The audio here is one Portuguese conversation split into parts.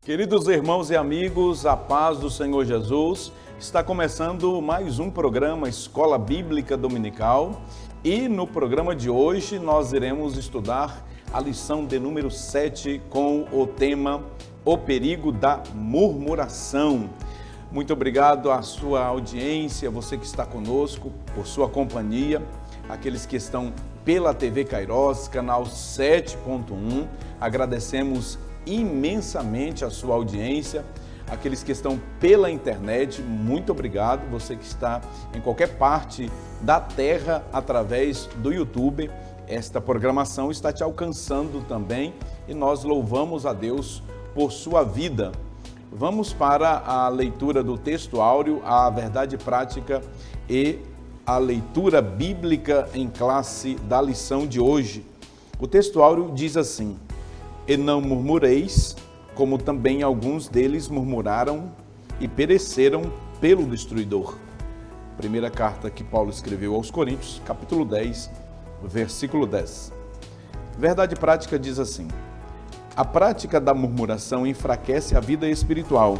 Queridos irmãos e amigos, a paz do Senhor Jesus, está começando mais um programa Escola Bíblica Dominical e no programa de hoje nós iremos estudar a lição de número 7 com o tema O Perigo da Murmuração. Muito obrigado à sua audiência, você que está conosco, por sua companhia, aqueles que estão pela TV Kairos, canal 7.1, agradecemos imensamente a sua audiência, aqueles que estão pela internet, muito obrigado, você que está em qualquer parte da terra através do YouTube, esta programação está te alcançando também e nós louvamos a Deus por sua vida. Vamos para a leitura do texto áureo, a verdade prática e a leitura bíblica em classe da lição de hoje. O texto áureo diz assim: E não murmureis, como também alguns deles murmuraram e pereceram pelo destruidor. Primeira carta que Paulo escreveu aos Coríntios, capítulo 10, versículo 10. Verdade prática diz assim: a prática da murmuração enfraquece a vida espiritual,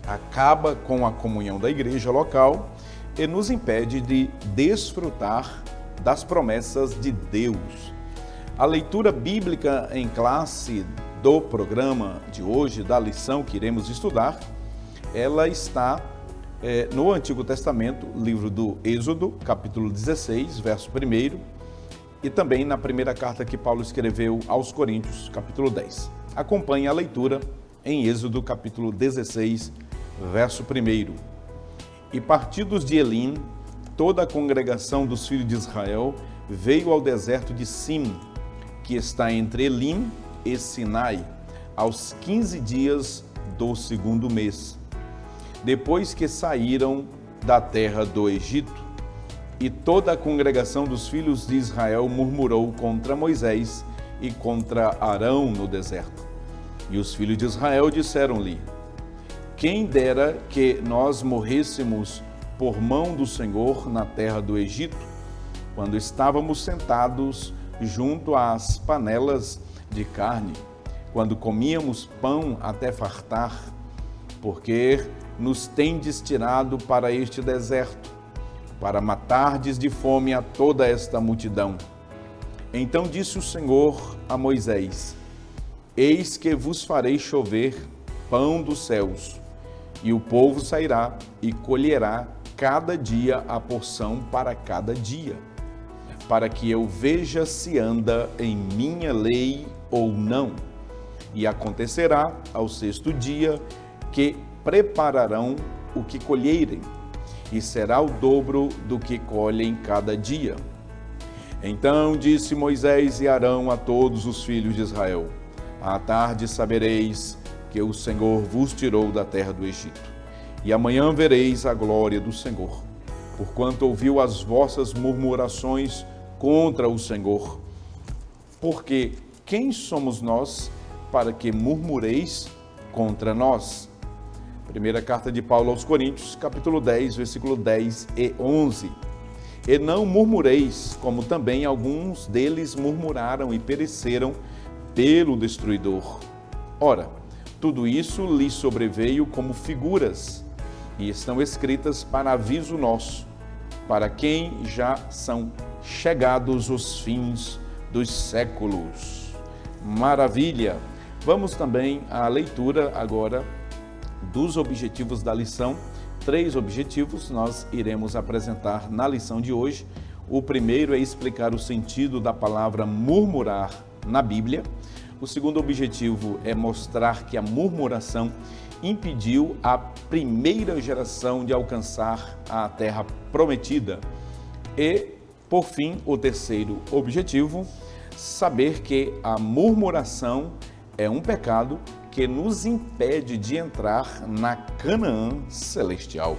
acaba com a comunhão da igreja local e nos impede de desfrutar das promessas de Deus. A leitura bíblica em classe do programa de hoje, da lição que iremos estudar, ela está no Antigo Testamento, livro do Êxodo, capítulo 16, verso 1, e também na primeira carta que Paulo escreveu aos Coríntios, capítulo 10. Acompanhe a leitura em Êxodo, capítulo 16, verso 1. E partidos de Elim, toda a congregação dos filhos de Israel veio ao deserto de Sim, que está entre Elim e Sinai, aos 15 dias do segundo mês, depois que saíram da terra do Egito. E toda a congregação dos filhos de Israel murmurou contra Moisés e contra Arão no deserto. E os filhos de Israel disseram-lhe: Quem dera que nós morrêssemos por mão do Senhor na terra do Egito, quando estávamos sentados junto às panelas de carne, quando comíamos pão até fartar, porque nos tendes tirado para este deserto, para matardes de fome a toda esta multidão. Então disse o Senhor a Moisés: Eis que vos farei chover pão dos céus, e o povo sairá e colherá cada dia a porção para cada dia, para que eu veja se anda em minha lei ou não. E acontecerá ao sexto dia que prepararão o que colherem, e será o dobro do que colhem cada dia. Então disse Moisés e Arão a todos os filhos de Israel: À tarde sabereis que o Senhor vos tirou da terra do Egito, e amanhã vereis a glória do Senhor, porquanto ouviu as vossas murmurações contra o Senhor. Porque quem somos nós para que murmureis contra nós? Primeira carta de Paulo aos Coríntios, capítulo 10, versículo 10 e 11. E não murmureis, como também alguns deles murmuraram e pereceram pelo destruidor. Ora, tudo isso lhes sobreveio como figuras, e estão escritas para aviso nosso, para quem já são chegados os fins dos séculos. Maravilha! Vamos também à leitura agora dos objetivos da lição. 3 objetivos nós iremos apresentar na lição de hoje. O primeiro é explicar o sentido da palavra murmurar na Bíblia. O segundo objetivo é mostrar que a murmuração impediu a primeira geração de alcançar a terra prometida. E, por fim, o terceiro objetivo, saber que a murmuração é um pecado que nos impede de entrar na Canaã celestial.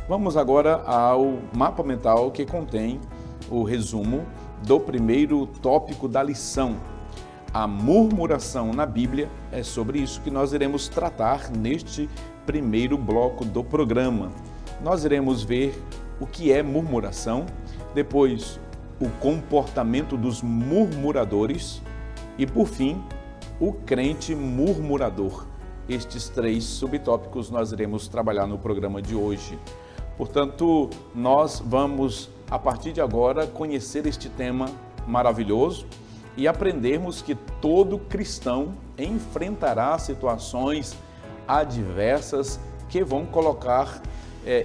Vamos agora ao mapa mental que contém o resumo do primeiro tópico da lição. A murmuração na Bíblia, é sobre isso que nós iremos tratar neste primeiro bloco do programa. Nós iremos ver o que é murmuração, depois o comportamento dos murmuradores e, por fim, o crente murmurador. estes 3 subtópicos nós iremos trabalhar no programa de hoje. Portanto, nós vamos, a partir de agora, conhecer este tema maravilhoso e aprendermos que todo cristão enfrentará situações adversas que vão colocar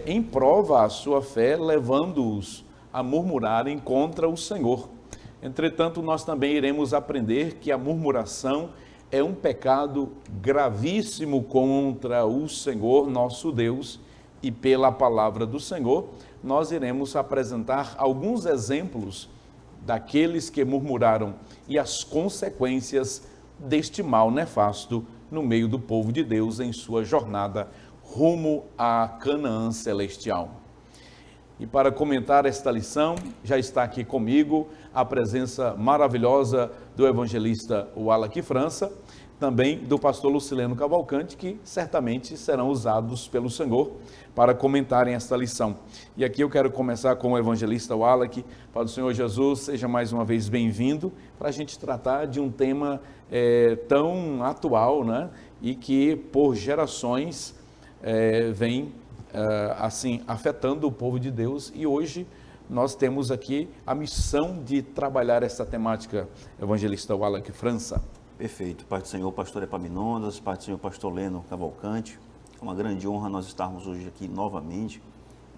em prova a sua fé, levando-os a murmurarem contra o Senhor. Entretanto, nós também iremos aprender que a murmuração é um pecado gravíssimo contra o Senhor, nosso Deus, e pela palavra do Senhor, nós iremos apresentar alguns exemplos daqueles que murmuraram e as consequências deste mal nefasto no meio do povo de Deus em sua jornada rumo à Canaã celestial. E para comentar esta lição, já está aqui comigo a presença maravilhosa do evangelista Wallace França, também do pastor Lucileno Cavalcante, que certamente serão usados pelo Senhor para comentarem esta lição. E aqui eu quero começar com o evangelista Wallace. Para o Senhor Jesus, seja mais uma vez bem-vindo para a gente tratar de um tema tão atual, né? E que por gerações vem assim afetando o povo de Deus, e hoje nós temos aqui a missão de trabalhar essa temática, evangelista Wallace França. Perfeito. Pai do Senhor, pastor Epaminondas, Pai do Senhor, pastor Leno Cavalcante. É uma grande honra nós estarmos hoje aqui novamente,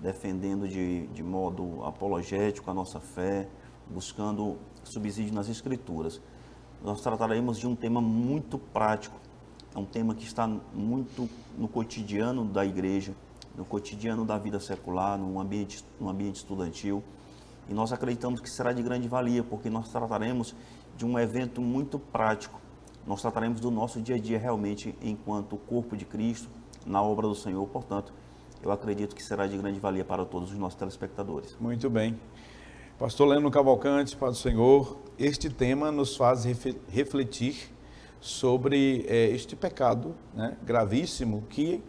defendendo de modo apologético a nossa fé, buscando subsídio nas Escrituras. Nós trataremos de um tema muito prático, é um tema que está muito no cotidiano da igreja, no cotidiano da vida secular, no ambiente estudantil, e nós acreditamos que será de grande valia, porque nós trataremos de um evento muito prático. Nós trataremos do nosso dia a dia realmente enquanto corpo de Cristo, na obra do Senhor. Portanto, eu acredito que será de grande valia para todos os nossos telespectadores. Muito bem. Pastor Leno Cavalcante, Pai do Senhor, este tema nos faz refletir sobre este pecado, né, gravíssimo, que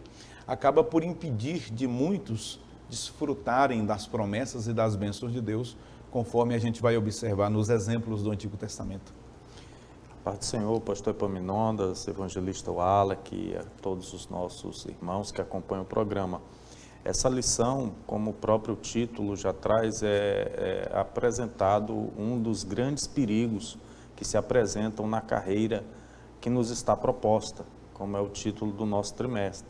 acaba por impedir de muitos desfrutarem das promessas e das bênçãos de Deus, conforme a gente vai observar nos exemplos do Antigo Testamento. Pai do Senhor, pastor Epaminondas, evangelista Wallace e a todos os nossos irmãos que acompanham o programa. Essa lição, como o próprio título já traz, é apresentado um dos grandes perigos que se apresentam na carreira que nos está proposta, como é o título do nosso trimestre.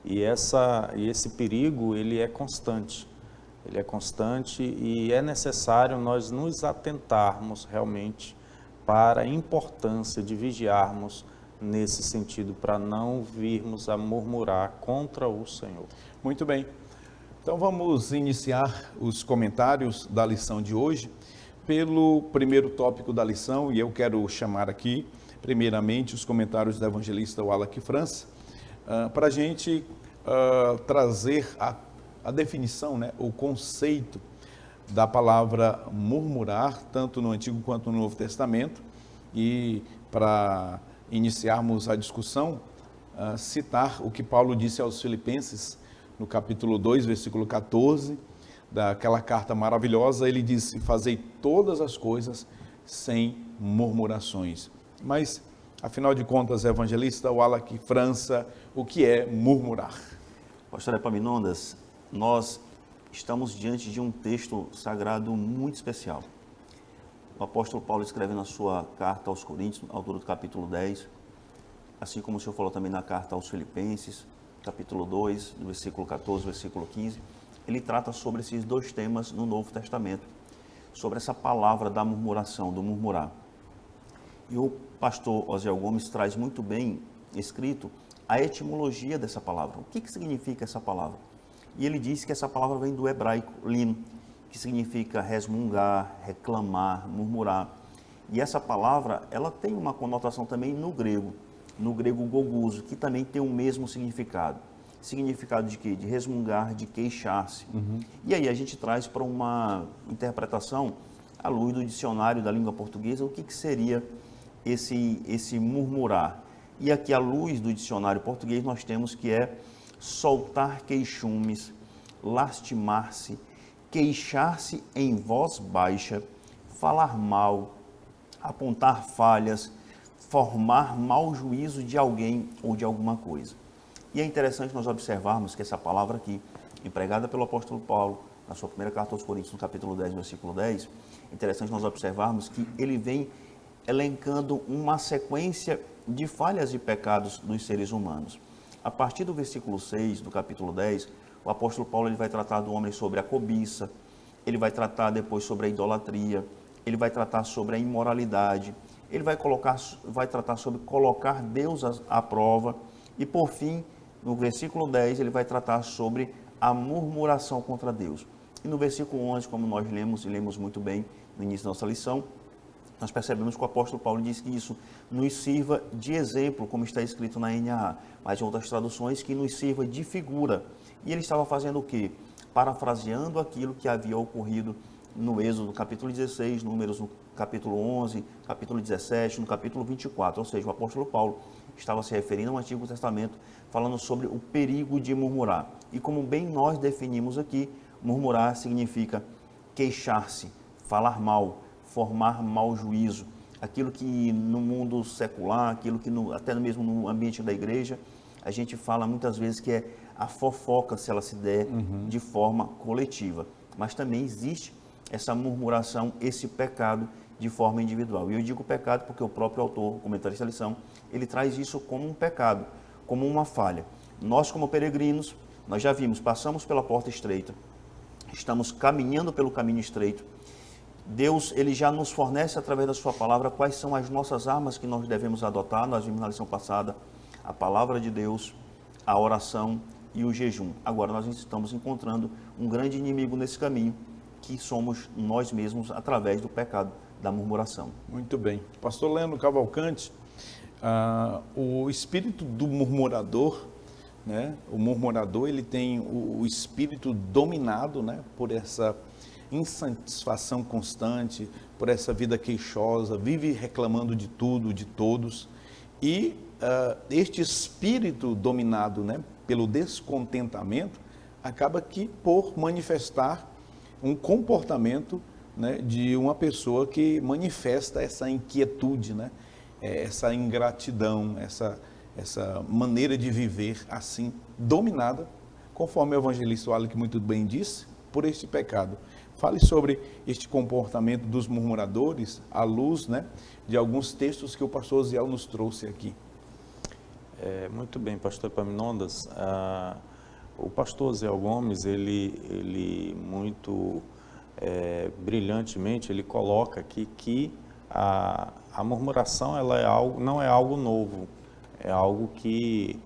E esse perigo, ele é constante e é necessário nós nos atentarmos realmente para a importância de vigiarmos nesse sentido, para não virmos a murmurar contra o Senhor. Muito bem. Então vamos iniciar os comentários da lição de hoje pelo primeiro tópico da lição, e eu quero chamar aqui, primeiramente, os comentários do evangelista Wallace França, para a gente trazer a definição, né, o conceito da palavra murmurar, tanto no Antigo quanto no Novo Testamento, e para iniciarmos a discussão, citar o que Paulo disse aos Filipenses, no capítulo 2, versículo 14, daquela carta maravilhosa. Ele disse: fazei todas as coisas sem murmurações. Mas, afinal de contas, evangelista Wallace França, o que é murmurar? Pastor Epaminondas, nós estamos diante de um texto sagrado muito especial. O apóstolo Paulo escreve na sua carta aos Coríntios, autor do capítulo 10, assim como o senhor falou também na carta aos Filipenses, capítulo 2, do versículo 14, versículo 15, ele trata sobre esses dois temas no Novo Testamento, sobre essa palavra da murmuração, do murmurar. E o pastor Osiel Gomes traz muito bem escrito a etimologia dessa palavra. O que significa essa palavra? E ele diz que essa palavra vem do hebraico lim, que significa resmungar, reclamar, murmurar. E essa palavra, ela tem uma conotação também no grego goguso, que também tem o mesmo significado. Significado de quê? De resmungar, de queixar-se. E aí a gente traz para uma interpretação, à luz do dicionário da língua portuguesa, o que seria esse murmurar. E aqui, à luz do dicionário português, nós temos que é soltar queixumes, lastimar-se, queixar-se em voz baixa, falar mal, apontar falhas, formar mau juízo de alguém ou de alguma coisa. E é interessante nós observarmos que essa palavra aqui, empregada pelo apóstolo Paulo, na sua primeira carta aos Coríntios, no capítulo 10, versículo 10, é interessante nós observarmos que ele vem elencando uma sequência de falhas e pecados dos seres humanos. A partir do versículo 6 do capítulo 10, o apóstolo Paulo ele vai tratar do homem sobre a cobiça, ele vai tratar depois sobre a idolatria, ele vai tratar sobre a imoralidade, ele vai tratar sobre colocar Deus à prova e, por fim, no versículo 10, ele vai tratar sobre a murmuração contra Deus. E no versículo 11, como nós lemos, e lemos muito bem no início da nossa lição, nós percebemos que o apóstolo Paulo diz que isso nos sirva de exemplo, como está escrito na NAA, mas em outras traduções, que nos sirva de figura. E ele estava fazendo o quê? Parafraseando aquilo que havia ocorrido no Êxodo, no capítulo 16, Números no capítulo 11, capítulo 17, no capítulo 24. Ou seja, o apóstolo Paulo estava se referindo ao Antigo Testamento, falando sobre o perigo de murmurar. E como bem nós definimos aqui, murmurar significa queixar-se, falar mal, formar mau juízo, aquilo que no mundo secular, aquilo que até mesmo no ambiente da igreja, a gente fala muitas vezes que é a fofoca, se ela se der de forma coletiva. Mas também existe essa murmuração, esse pecado de forma individual. E eu digo pecado porque o próprio autor, o comentarista da lição, ele traz isso como um pecado, como uma falha. Nós, como peregrinos, nós já vimos, passamos pela porta estreita, estamos caminhando pelo caminho estreito. Deus, ele já nos fornece através da sua palavra quais são as nossas armas que nós devemos adotar. Nós vimos na lição passada a palavra de Deus, a oração e o jejum. Agora nós estamos encontrando um grande inimigo nesse caminho, que somos nós mesmos através do pecado da murmuração. Muito bem. Pastor Leandro Cavalcante, o espírito do murmurador, né? O murmurador, ele tem o espírito dominado, né? Por essa insatisfação constante, por essa vida queixosa, vive reclamando de tudo, de todos. E este espírito dominado, né, pelo descontentamento, acaba que por manifestar um comportamento, né, de uma pessoa que manifesta essa inquietude, né, essa ingratidão, essa maneira de viver assim, dominada, conforme o evangelista Wallace muito bem disse, por este pecado. Fale sobre este comportamento dos murmuradores à luz, né, de alguns textos que o pastor Osiel nos trouxe aqui. Muito bem, pastor Epaminondas. O pastor Osiel Gomes, ele muito brilhantemente, ele coloca aqui que a murmuração ela não é algo novo, é algo que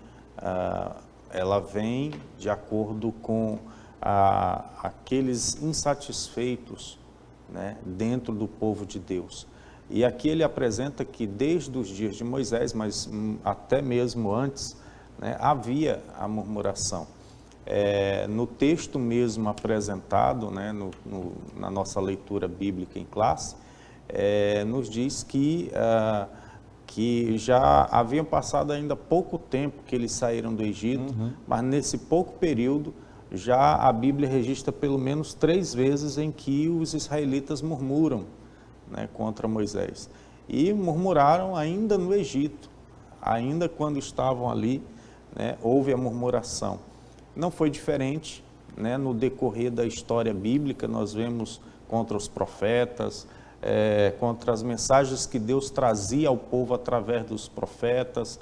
ela vem de acordo com aqueles insatisfeitos, né, dentro do povo de Deus. E aqui ele apresenta que desde os dias de Moisés, mas até mesmo antes, né, havia a murmuração. No texto mesmo apresentado, né, na nossa leitura bíblica em classe, nos diz que já haviam passado ainda pouco tempo que eles saíram do Egito, mas nesse pouco período já a Bíblia registra pelo menos 3 vezes em que os israelitas murmuram, né, contra Moisés. E murmuraram ainda no Egito, ainda quando estavam ali, né, houve a murmuração. Não foi diferente, né, no decorrer da história bíblica, nós vemos contra os profetas, contra as mensagens que Deus trazia ao povo através dos profetas.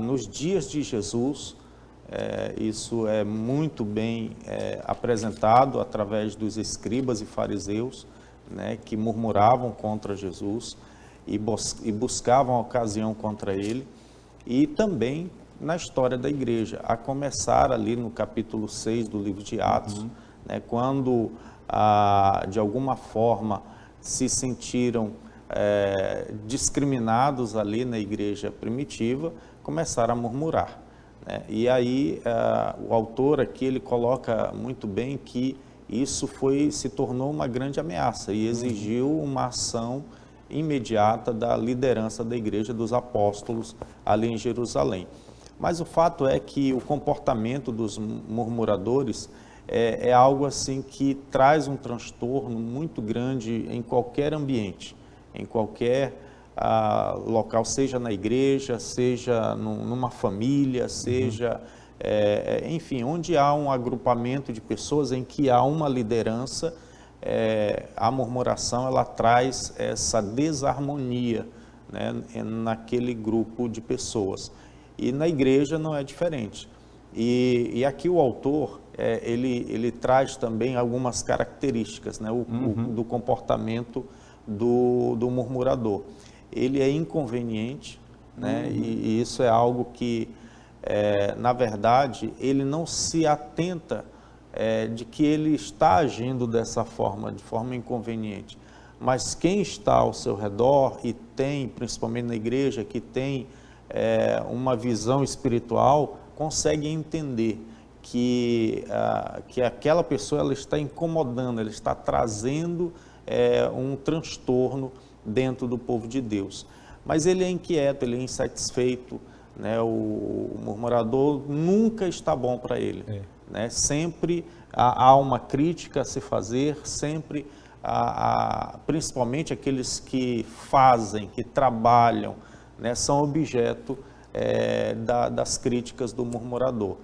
Nos dias de Jesus, isso é muito bem apresentado através dos escribas e fariseus, né, que murmuravam contra Jesus e buscavam a ocasião contra ele. E também na história da igreja, a começar ali no capítulo 6 do livro de Atos, né, quando de alguma forma se sentiram discriminados ali na igreja primitiva, começaram a murmurar, né? E aí o autor aqui ele coloca muito bem que isso se tornou uma grande ameaça e exigiu uma ação imediata da liderança da igreja dos apóstolos ali em Jerusalém. Mas o fato é que o comportamento dos murmuradores é algo assim que traz um transtorno muito grande em qualquer ambiente, em qualquer local, seja na igreja, seja numa família, seja, enfim, onde há um agrupamento de pessoas em que há uma liderança, a murmuração ela traz essa desarmonia, né, naquele grupo de pessoas. E na igreja não é diferente. E aqui o autor, ele traz também algumas características, né, do comportamento do murmurador. Ele é inconveniente, né, e isso é algo que, na verdade, ele não se atenta de que ele está agindo dessa forma, de forma inconveniente. Mas quem está ao seu redor e tem, principalmente na igreja, que tem uma visão espiritual, consegue entender que aquela pessoa ela está incomodando, ela está trazendo um transtorno dentro do povo de Deus. Mas ele é inquieto, ele é insatisfeito, né? O murmurador nunca está bom para ele. Né? Sempre há uma crítica a se fazer, sempre principalmente aqueles que fazem, que trabalham, né, são objeto das críticas do murmurador.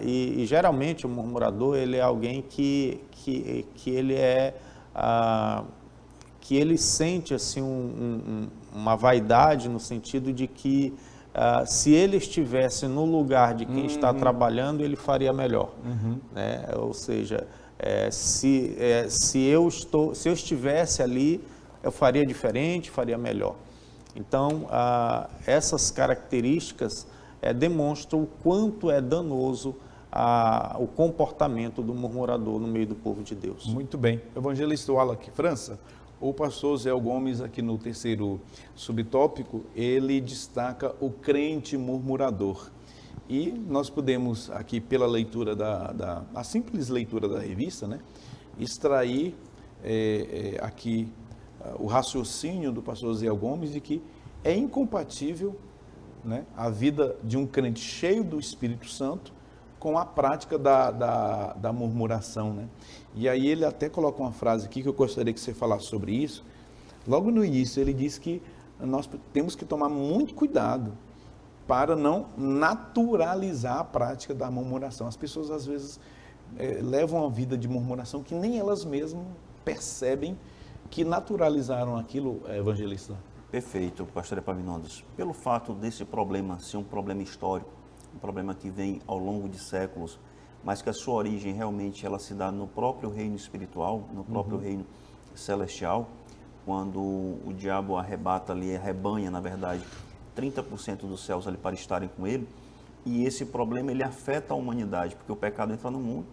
E geralmente o murmurador ele é alguém que ele sente assim, uma vaidade no sentido de que se ele estivesse no lugar de quem está trabalhando, ele faria melhor. Né? Ou seja, se eu estivesse ali, eu faria diferente, faria melhor. Então, essas características demonstram o quanto é danoso o comportamento do murmurador no meio do povo de Deus. Muito bem. Evangelista Wallace França, o pastor Zé Gomes, aqui no terceiro subtópico, ele destaca o crente murmurador. E nós podemos, aqui pela leitura a simples leitura da revista, né, extrair aqui o raciocínio do pastor Zé Gomes de que é incompatível, né, a vida de um crente cheio do Espírito Santo com a prática da murmuração, né? E aí ele até coloca uma frase aqui que eu gostaria que você falasse sobre isso. Logo no início ele diz que nós temos que tomar muito cuidado para não naturalizar a prática da murmuração. As pessoas às vezes levam a vida de murmuração que nem elas mesmas percebem que naturalizaram aquilo, evangelista. Perfeito, pastor Epaminondas. Pelo fato desse problema ser um problema histórico, um problema que vem ao longo de séculos, mas que a sua origem realmente ela se dá no próprio reino espiritual, no próprio reino celestial, quando o diabo arrebata ali, arrebanha, na verdade, 30% dos céus ali para estarem com ele, e esse problema ele afeta a humanidade, porque o pecado entra no mundo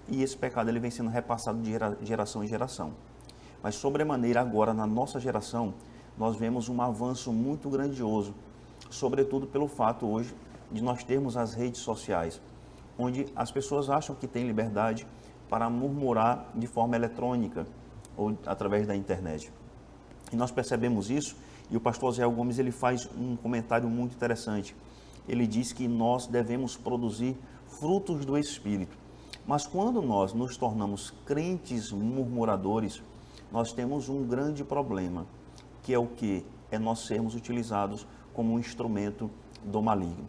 e esse pecado ele vem sendo repassado de geração em geração. Mas sobremaneira agora na nossa geração, nós vemos um avanço muito grandioso, sobretudo pelo fato hoje de nós termos as redes sociais, onde as pessoas acham que têm liberdade para murmurar de forma eletrônica ou através da internet. E nós percebemos isso, e o pastor Zé Gomes ele faz um comentário muito interessante. Ele diz que nós devemos produzir frutos do Espírito. Mas quando nós nos tornamos crentes murmuradores, nós temos um grande problema, que é o quê? É nós sermos utilizados como um instrumento do maligno.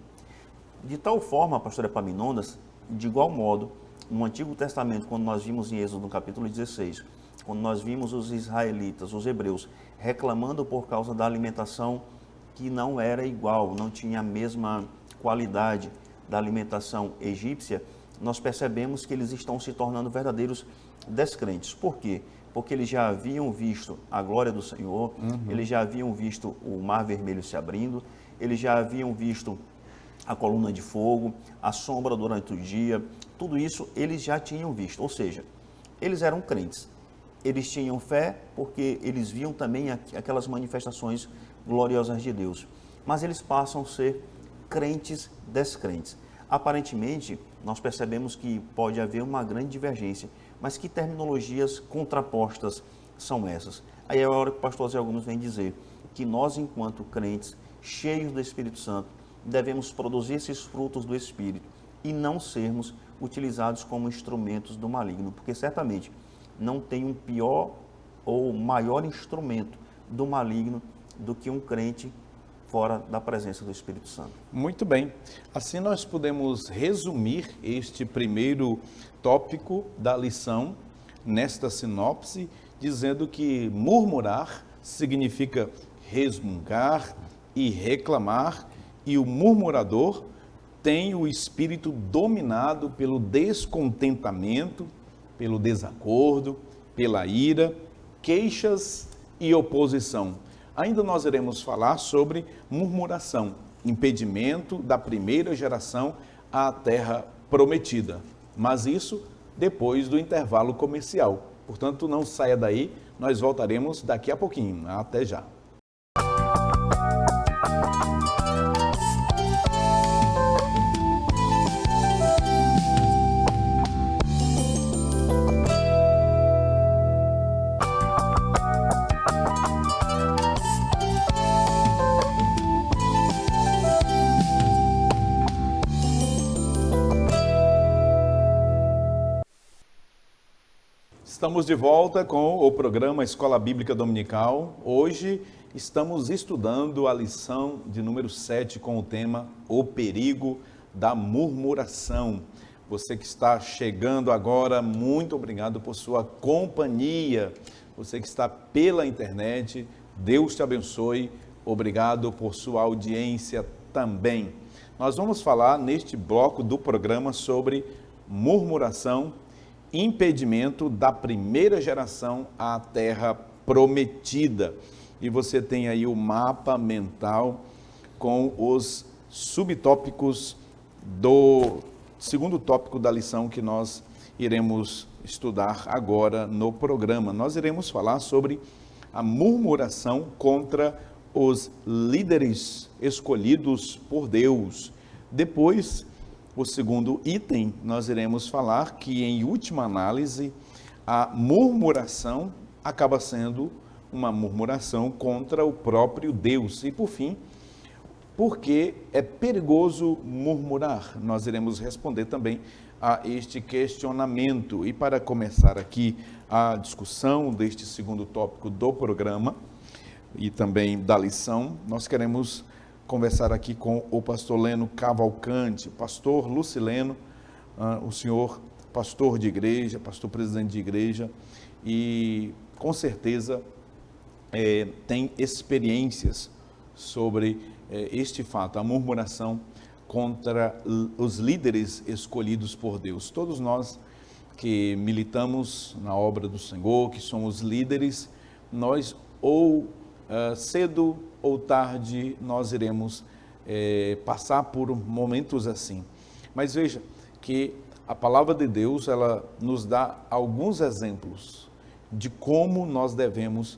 De tal forma, pastor Epaminondas, de igual modo, no Antigo Testamento, quando nós vimos em Êxodo, no capítulo 16, quando nós vimos os israelitas, os hebreus, reclamando por causa da alimentação que não era igual, não tinha a mesma qualidade da alimentação egípcia, nós percebemos que eles estão se tornando verdadeiros descrentes. Por quê? Porque eles já haviam visto a glória do Senhor, eles já haviam visto o Mar Vermelho se abrindo, eles já haviam visto a coluna de fogo, a sombra durante o dia, tudo isso eles já tinham visto, ou seja, eles eram crentes, eles tinham fé porque eles viam também aquelas manifestações gloriosas de Deus, mas eles passam a ser crentes descrentes. Aparentemente, nós percebemos que pode haver uma grande divergência, mas que terminologias contrapostas são essas? Aí é a hora que o pastor Zé Gomes vem dizer que nós, enquanto crentes, cheios do Espírito Santo, devemos produzir esses frutos do Espírito e não sermos utilizados como instrumentos do maligno, porque certamente não tem um pior ou maior instrumento do maligno do que um crente fora da presença do Espírito Santo. Muito bem. Assim nós podemos resumir este primeiro tópico da lição nesta sinopse, dizendo que murmurar significa resmungar e reclamar, e o murmurador tem o espírito dominado pelo descontentamento, pelo desacordo, pela ira, queixas e oposição. Ainda nós iremos falar sobre murmuração, impedimento da primeira geração à terra prometida. Mas isso depois do intervalo comercial. Portanto, não saia daí, nós voltaremos daqui a pouquinho. Até já. Estamos de volta com o programa Escola Bíblica Dominical. Hoje estamos estudando a lição de número 7 com o tema O Perigo da Murmuração. Você que está chegando agora, muito obrigado por sua companhia. Você que está pela internet, Deus te abençoe. Obrigado por sua audiência também. Nós vamos falar neste bloco do programa sobre murmuração, impedimento da primeira geração à terra prometida. E você tem aí o mapa mental com os subtópicos do segundo tópico da lição que nós iremos estudar agora no programa. Nós iremos falar sobre a murmuração contra os líderes escolhidos por Deus. Depois, o segundo item, nós iremos falar que, em última análise, a murmuração acaba sendo uma murmuração contra o próprio Deus. E, por fim, por que é perigoso murmurar? Nós iremos responder também a este questionamento. E, para começar aqui a discussão deste segundo tópico do programa e também da lição, nós queremos conversar aqui com o pastor Leno Cavalcante, pastor Lucileno, o senhor pastor de igreja, pastor presidente de igreja, e com certeza tem experiências sobre este fato, a murmuração contra os líderes escolhidos por Deus. Todos nós que militamos na obra do Senhor, que somos líderes, nós ou cedo ou tarde nós iremos passar por momentos assim. Mas veja que a palavra de Deus, ela nos dá alguns exemplos de como nós devemos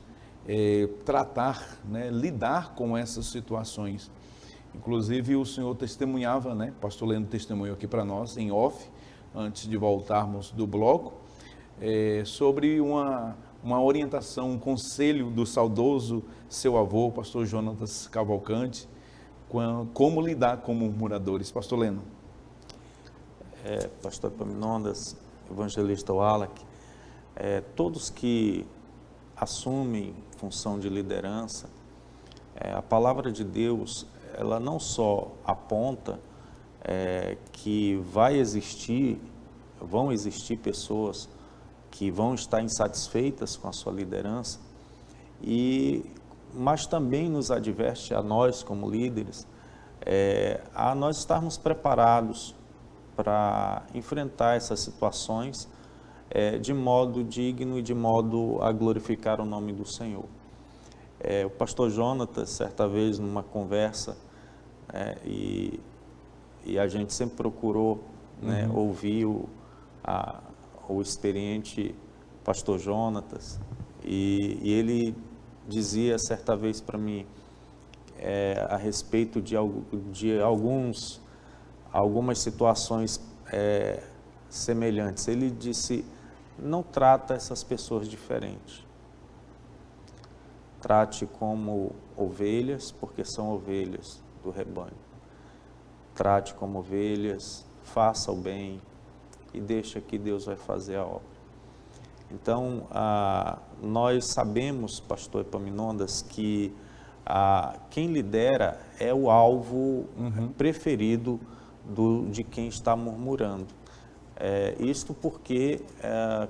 tratar, né, lidar com essas situações. Inclusive o Senhor testemunhava, né, pastor Leno testemunhou aqui para nós, em off, antes de voltarmos do bloco, sobre uma orientação, um conselho do saudoso seu avô, pastor Jonatas Cavalcante, como lidar com murmuradores. Pastor Leno. Pastor Epaminondas, evangelista Wallach, todos que assumem função de liderança, a palavra de Deus, ela não só aponta que vão existir pessoas que vão estar insatisfeitas com a sua liderança, mas também nos adverte a nós como líderes, a nós estarmos preparados para enfrentar essas situações de modo digno e de modo a glorificar o nome do Senhor. O pastor Jonatas, certa vez numa conversa, e a gente sempre procurou ouvir o experiente pastor Jonatas, e ele dizia certa vez para mim a respeito de algumas situações semelhantes. Ele disse: não trata essas pessoas diferente, trate como ovelhas, porque são ovelhas do rebanho, trate como ovelhas, faça o bem e deixa que Deus vai fazer a obra. Então, nós sabemos, pastor Epaminondas, que quem lidera é o alvo preferido de quem está murmurando. Isto porque,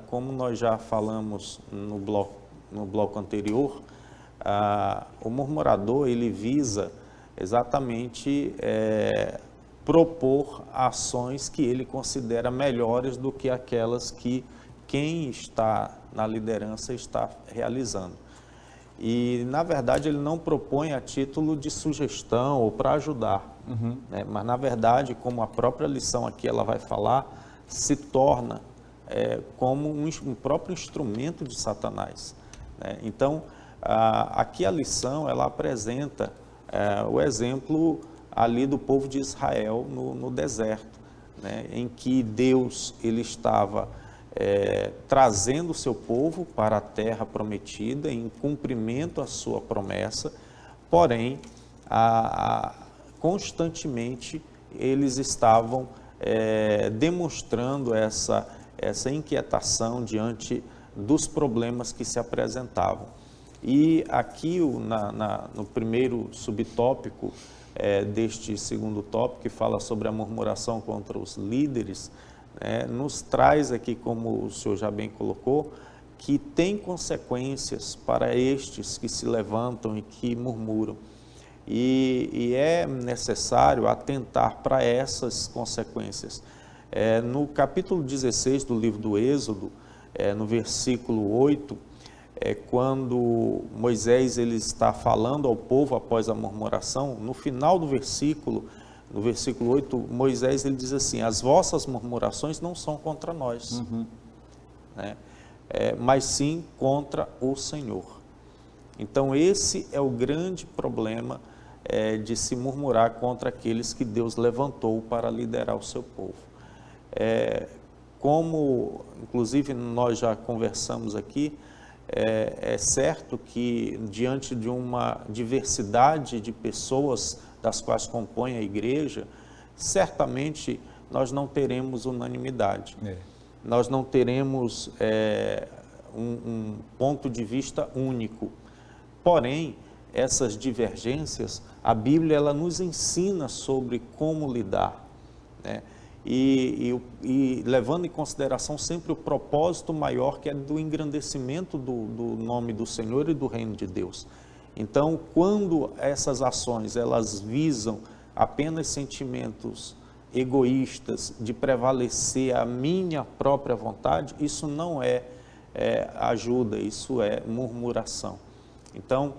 como nós já falamos no bloco anterior, o murmurador ele visa exatamente propor ações que ele considera melhores do que aquelas que quem está na liderança está realizando. E, na verdade, ele não propõe a título de sugestão ou para ajudar, né? Mas, na verdade, como a própria lição aqui ela vai falar, se torna como um próprio instrumento de Satanás, né? Então, aqui a lição ela apresenta o exemplo ali do povo de Israel no deserto, né? Em que Deus ele estava trazendo o seu povo para a terra prometida em cumprimento à sua promessa, porém, constantemente eles estavam demonstrando essa inquietação diante dos problemas que se apresentavam. E aqui, no primeiro subtópico deste segundo tópico, que fala sobre a murmuração contra os líderes, nos traz aqui, como o senhor já bem colocou, que tem consequências para estes que se levantam e que murmuram. E é necessário atentar para essas consequências. No capítulo 16 do livro do Êxodo, no versículo 8, quando Moisés ele está falando ao povo após a murmuração, no final do versículo, no versículo 8, Moisés ele diz assim: as vossas murmurações não são contra nós, né? Mas sim contra o Senhor. Então esse é o grande problema de se murmurar contra aqueles que Deus levantou para liderar o seu povo. Como inclusive nós já conversamos aqui, é certo que diante de uma diversidade de pessoas das quais compõe a igreja, certamente nós não teremos unanimidade. Nós não teremos um ponto de vista único. Porém, essas divergências, a Bíblia ela nos ensina sobre como lidar, né? E levando em consideração sempre o propósito maior, que é do engrandecimento do nome do Senhor e do reino de Deus. Então, quando essas ações elas visam apenas sentimentos egoístas de prevalecer a minha própria vontade, isso não é ajuda, isso é murmuração. Então,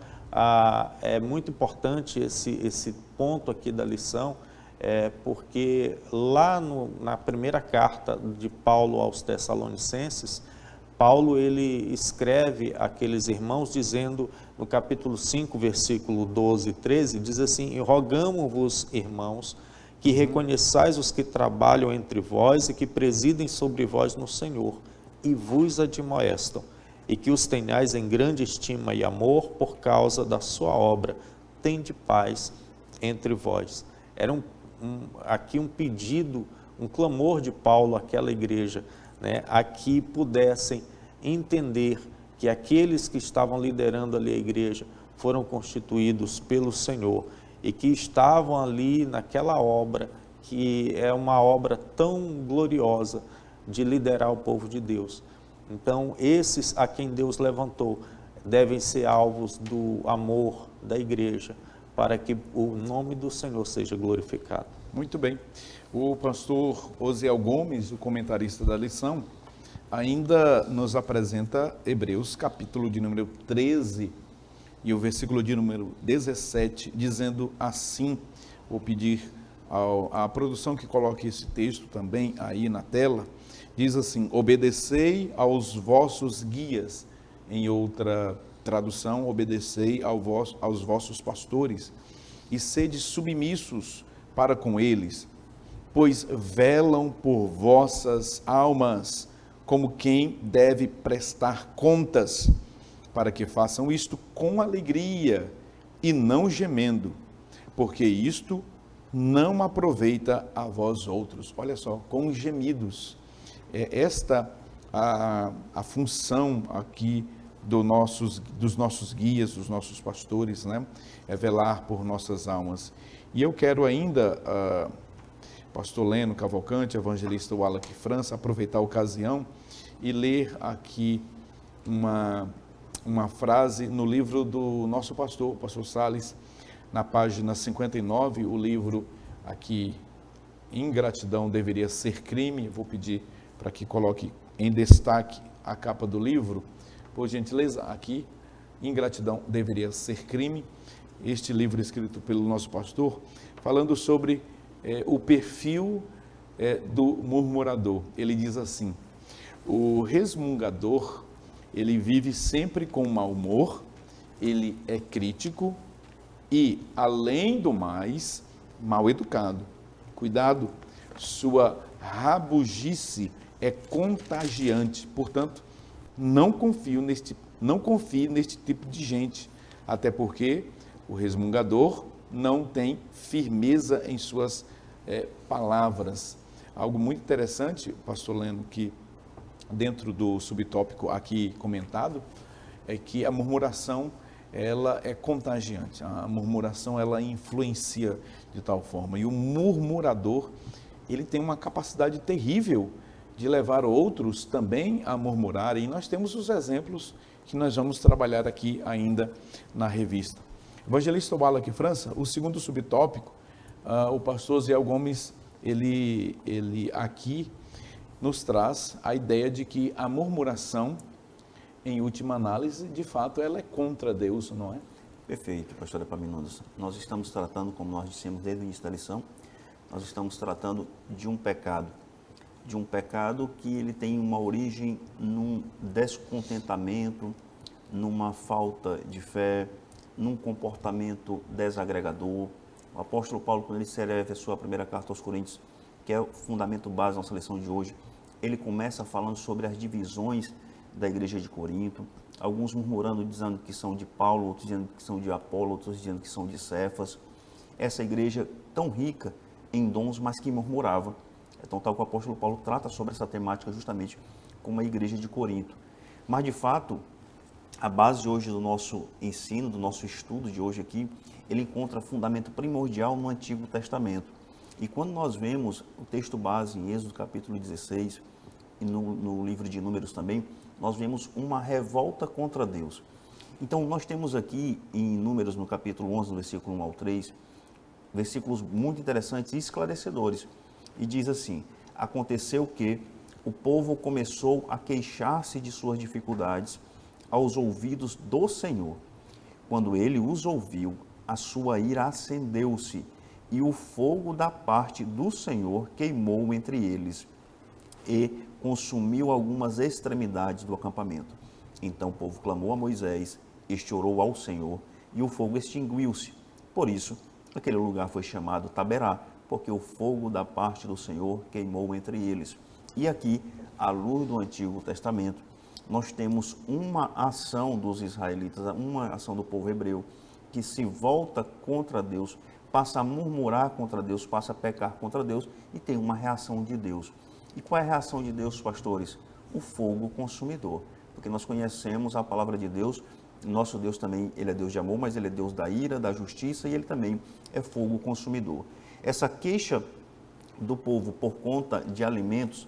é muito importante esse ponto aqui da lição, porque lá na primeira carta de Paulo aos Tessalonicenses, Paulo ele escreve àqueles irmãos dizendo, no capítulo 5, versículo 12 e 13, diz assim: rogamo-vos, irmãos, que reconheçais os que trabalham entre vós e que presidem sobre vós no Senhor, e vos admoestam, e que os tenhais em grande estima e amor por causa da sua obra. Tende paz entre vós. Era aqui um pedido, um clamor de Paulo àquela igreja, né, a que pudessem entender que aqueles que estavam liderando ali a igreja foram constituídos pelo Senhor e que estavam ali naquela obra, que é uma obra tão gloriosa de liderar o povo de Deus. Então, esses a quem Deus levantou devem ser alvos do amor da igreja, para que o nome do Senhor seja glorificado. Muito bem. O pastor Osiel Gomes, o comentarista da lição, ainda nos apresenta Hebreus, capítulo de número 13 e o versículo de número 17, dizendo assim. Vou pedir à produção que coloque esse texto também aí na tela. Diz assim: obedecei aos vossos guias. Em outra tradução, obedecei aos vossos pastores e sede submissos para com eles, pois velam por vossas almas, como quem deve prestar contas, para que façam isto com alegria e não gemendo, porque isto não aproveita a vós outros. Olha só, com gemidos. Esta a função aqui dos nossos guias, dos nossos pastores, né? É velar por nossas almas. E eu quero ainda, pastor Leno Cavalcante, evangelista Wallace França, aproveitar a ocasião e ler aqui uma frase no livro do nosso pastor, o pastor Salles, na página 59, o livro aqui, Ingratidão Deveria Ser Crime. Vou pedir para que coloque em destaque a capa do livro, por gentileza, aqui, Ingratidão Deveria Ser Crime, este livro escrito pelo nosso pastor, falando sobre o perfil do murmurador. Ele diz assim: o resmungador, ele vive sempre com mau humor, ele é crítico e, além do mais, mal educado. Cuidado, sua rabugice é contagiante. Portanto, não confie neste tipo de gente, até porque o resmungador não tem firmeza em suas palavras. Algo muito interessante, pastor Leno, que dentro do subtópico aqui comentado, é que a murmuração, ela é contagiante. A murmuração, ela influencia de tal forma. E o murmurador, ele tem uma capacidade terrível de levar outros também a murmurarem. E nós temos os exemplos que nós vamos trabalhar aqui ainda na revista. Evangelista Wallace França, o segundo subtópico, o pastor Ziel Gomes, ele aqui nos traz a ideia de que a murmuração, em última análise, de fato, ela é contra Deus, não é? Perfeito, pastor Epaminondas. Nós estamos tratando, como nós dissemos desde o início da lição, nós estamos tratando de um pecado que ele tem uma origem num descontentamento, numa falta de fé, num comportamento desagregador. O apóstolo Paulo, quando ele escreve a sua primeira carta aos Coríntios, que é o fundamento base da nossa lição de hoje, ele começa falando sobre as divisões da igreja de Corinto, alguns murmurando, dizendo que são de Paulo, outros dizendo que são de Apolo, outros dizendo que são de Cefas. Essa igreja tão rica em dons, mas que murmurava. Então, tal que o apóstolo Paulo trata sobre essa temática justamente como a igreja de Corinto. Mas, de fato, a base hoje do nosso ensino, do nosso estudo de hoje aqui, ele encontra fundamento primordial no Antigo Testamento. E quando nós vemos o texto base em Êxodo capítulo 16, e no livro de Números também, nós vemos uma revolta contra Deus. Então, nós temos aqui em Números, no capítulo 11, no versículo 1 ao 3, versículos muito interessantes e esclarecedores. E diz assim: aconteceu que o povo começou a queixar-se de suas dificuldades aos ouvidos do Senhor. Quando ele os ouviu, a sua ira acendeu-se, e o fogo da parte do Senhor queimou entre eles e consumiu algumas extremidades do acampamento. Então o povo clamou a Moisés, este orou ao Senhor, e o fogo extinguiu-se. Por isso, aquele lugar foi chamado Taberá, porque o fogo da parte do Senhor queimou entre eles. E aqui, à luz do Antigo Testamento, nós temos uma ação dos israelitas, uma ação do povo hebreu, que se volta contra Deus, passa a murmurar contra Deus, passa a pecar contra Deus e tem uma reação de Deus. E qual é a reação de Deus, pastores? O fogo consumidor. Porque nós conhecemos a palavra de Deus, nosso Deus também, ele é Deus de amor, mas ele é Deus da ira, da justiça, e ele também é fogo consumidor. Essa queixa do povo por conta de alimentos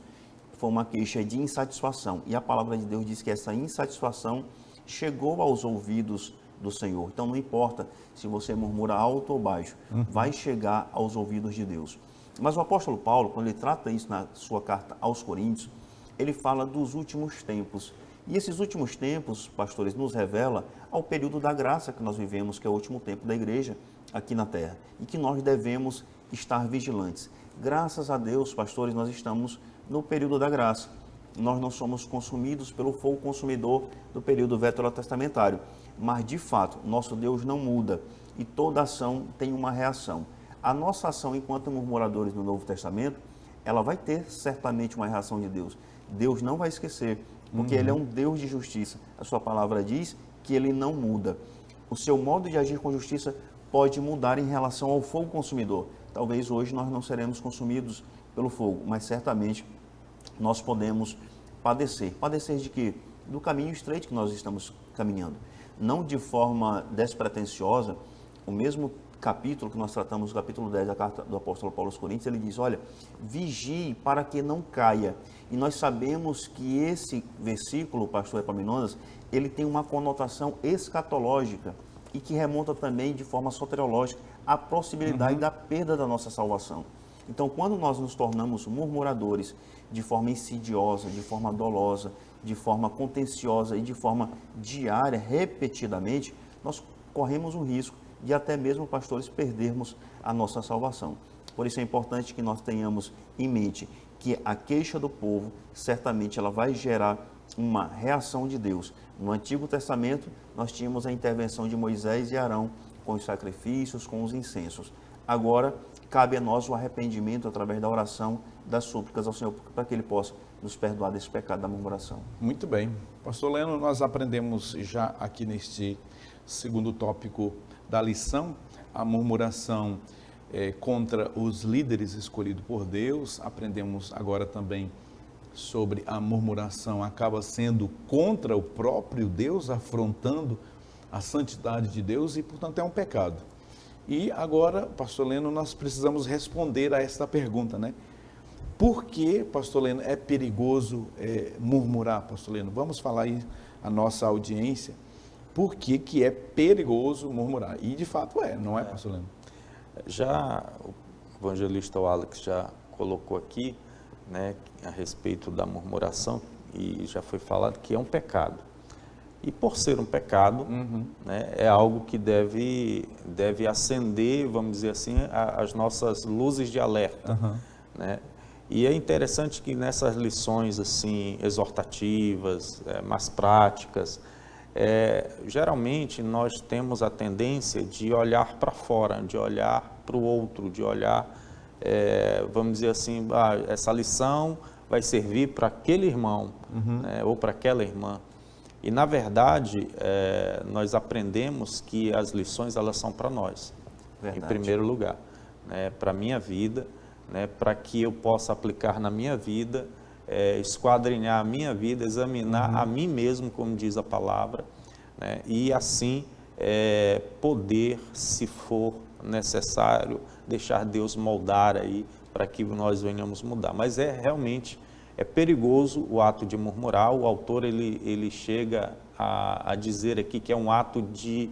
foi uma queixa de insatisfação. E a palavra de Deus diz que essa insatisfação chegou aos ouvidos do Senhor. Então não importa se você murmura alto ou baixo, vai chegar aos ouvidos de Deus. Mas o apóstolo Paulo, quando ele trata isso na sua carta aos Coríntios, ele fala dos últimos tempos. E esses últimos tempos, pastores, nos revela ao período da graça que nós vivemos, que é o último tempo da igreja aqui na terra, e que nós devemos estar vigilantes. Graças a Deus, pastores, nós estamos no período da graça. Nós não somos consumidos pelo fogo consumidor do período veterotestamentário. Mas, de fato, nosso Deus não muda e toda ação tem uma reação. A nossa ação enquanto murmuradores no Novo Testamento, ela vai ter certamente uma reação de Deus. Deus não vai esquecer, porque Ele é um Deus de justiça. A sua palavra diz que Ele não muda. O seu modo de agir com justiça pode mudar em relação ao fogo consumidor. Talvez hoje nós não seremos consumidos pelo fogo, mas certamente nós podemos padecer. Padecer de quê? do caminho estreito que nós estamos caminhando. Não de forma despretensiosa, o mesmo capítulo que nós tratamos, o capítulo 10 da carta do apóstolo Paulo aos Coríntios, ele diz, olha, vigie para que não caia. E nós sabemos que esse versículo, pastor Epaminondas, ele tem uma conotação escatológica e que remonta também de forma soteriológica à possibilidade da perda da nossa salvação. Então, quando nós nos tornamos murmuradores de forma insidiosa, de forma dolosa, de forma contenciosa e de forma diária, repetidamente, nós corremos o risco de até mesmo, pastores, perdermos a nossa salvação. Por isso é importante que nós tenhamos em mente que a queixa do povo, certamente ela vai gerar uma reação de Deus. No Antigo Testamento, nós tínhamos a intervenção de Moisés e Arão com os sacrifícios, com os incensos. Agora, cabe a nós o arrependimento através da oração, das súplicas ao Senhor, para que Ele possa nos perdoar desse pecado da murmuração. Muito bem. Pastor Leno, nós aprendemos já aqui neste segundo tópico da lição, a murmuração contra os líderes escolhidos por Deus. Aprendemos agora também sobre a murmuração acaba sendo contra o próprio Deus, afrontando a santidade de Deus e, portanto, é um pecado. E agora, pastor Leno, nós precisamos responder a esta pergunta, né? Por que, pastor Leno, é perigoso murmurar, pastor Leno? Vamos falar aí à nossa audiência. Por que que é perigoso murmurar? E de fato não é, pastor Leno? Já o evangelista Alex já colocou aqui, né, a respeito da murmuração, e já foi falado que é um pecado. E por ser um pecado, né, é algo que deve acender, vamos dizer assim, as nossas luzes de alerta, né? E é interessante que nessas lições assim exortativas, mais práticas, geralmente nós temos a tendência de olhar para fora, de olhar para o outro, de olhar, vamos dizer assim, essa lição vai servir para aquele irmão, né, ou para aquela irmã. E na verdade, nós aprendemos que as lições elas são para nós, em primeiro lugar, né, para a minha vida, né, para que eu possa aplicar na minha vida, esquadrinhar a minha vida, examinar a mim mesmo, como diz a palavra, né, e assim poder, se for necessário, deixar Deus moldar aí para que nós venhamos mudar. Mas realmente perigoso o ato de murmurar. O autor ele chega a dizer aqui que é um ato de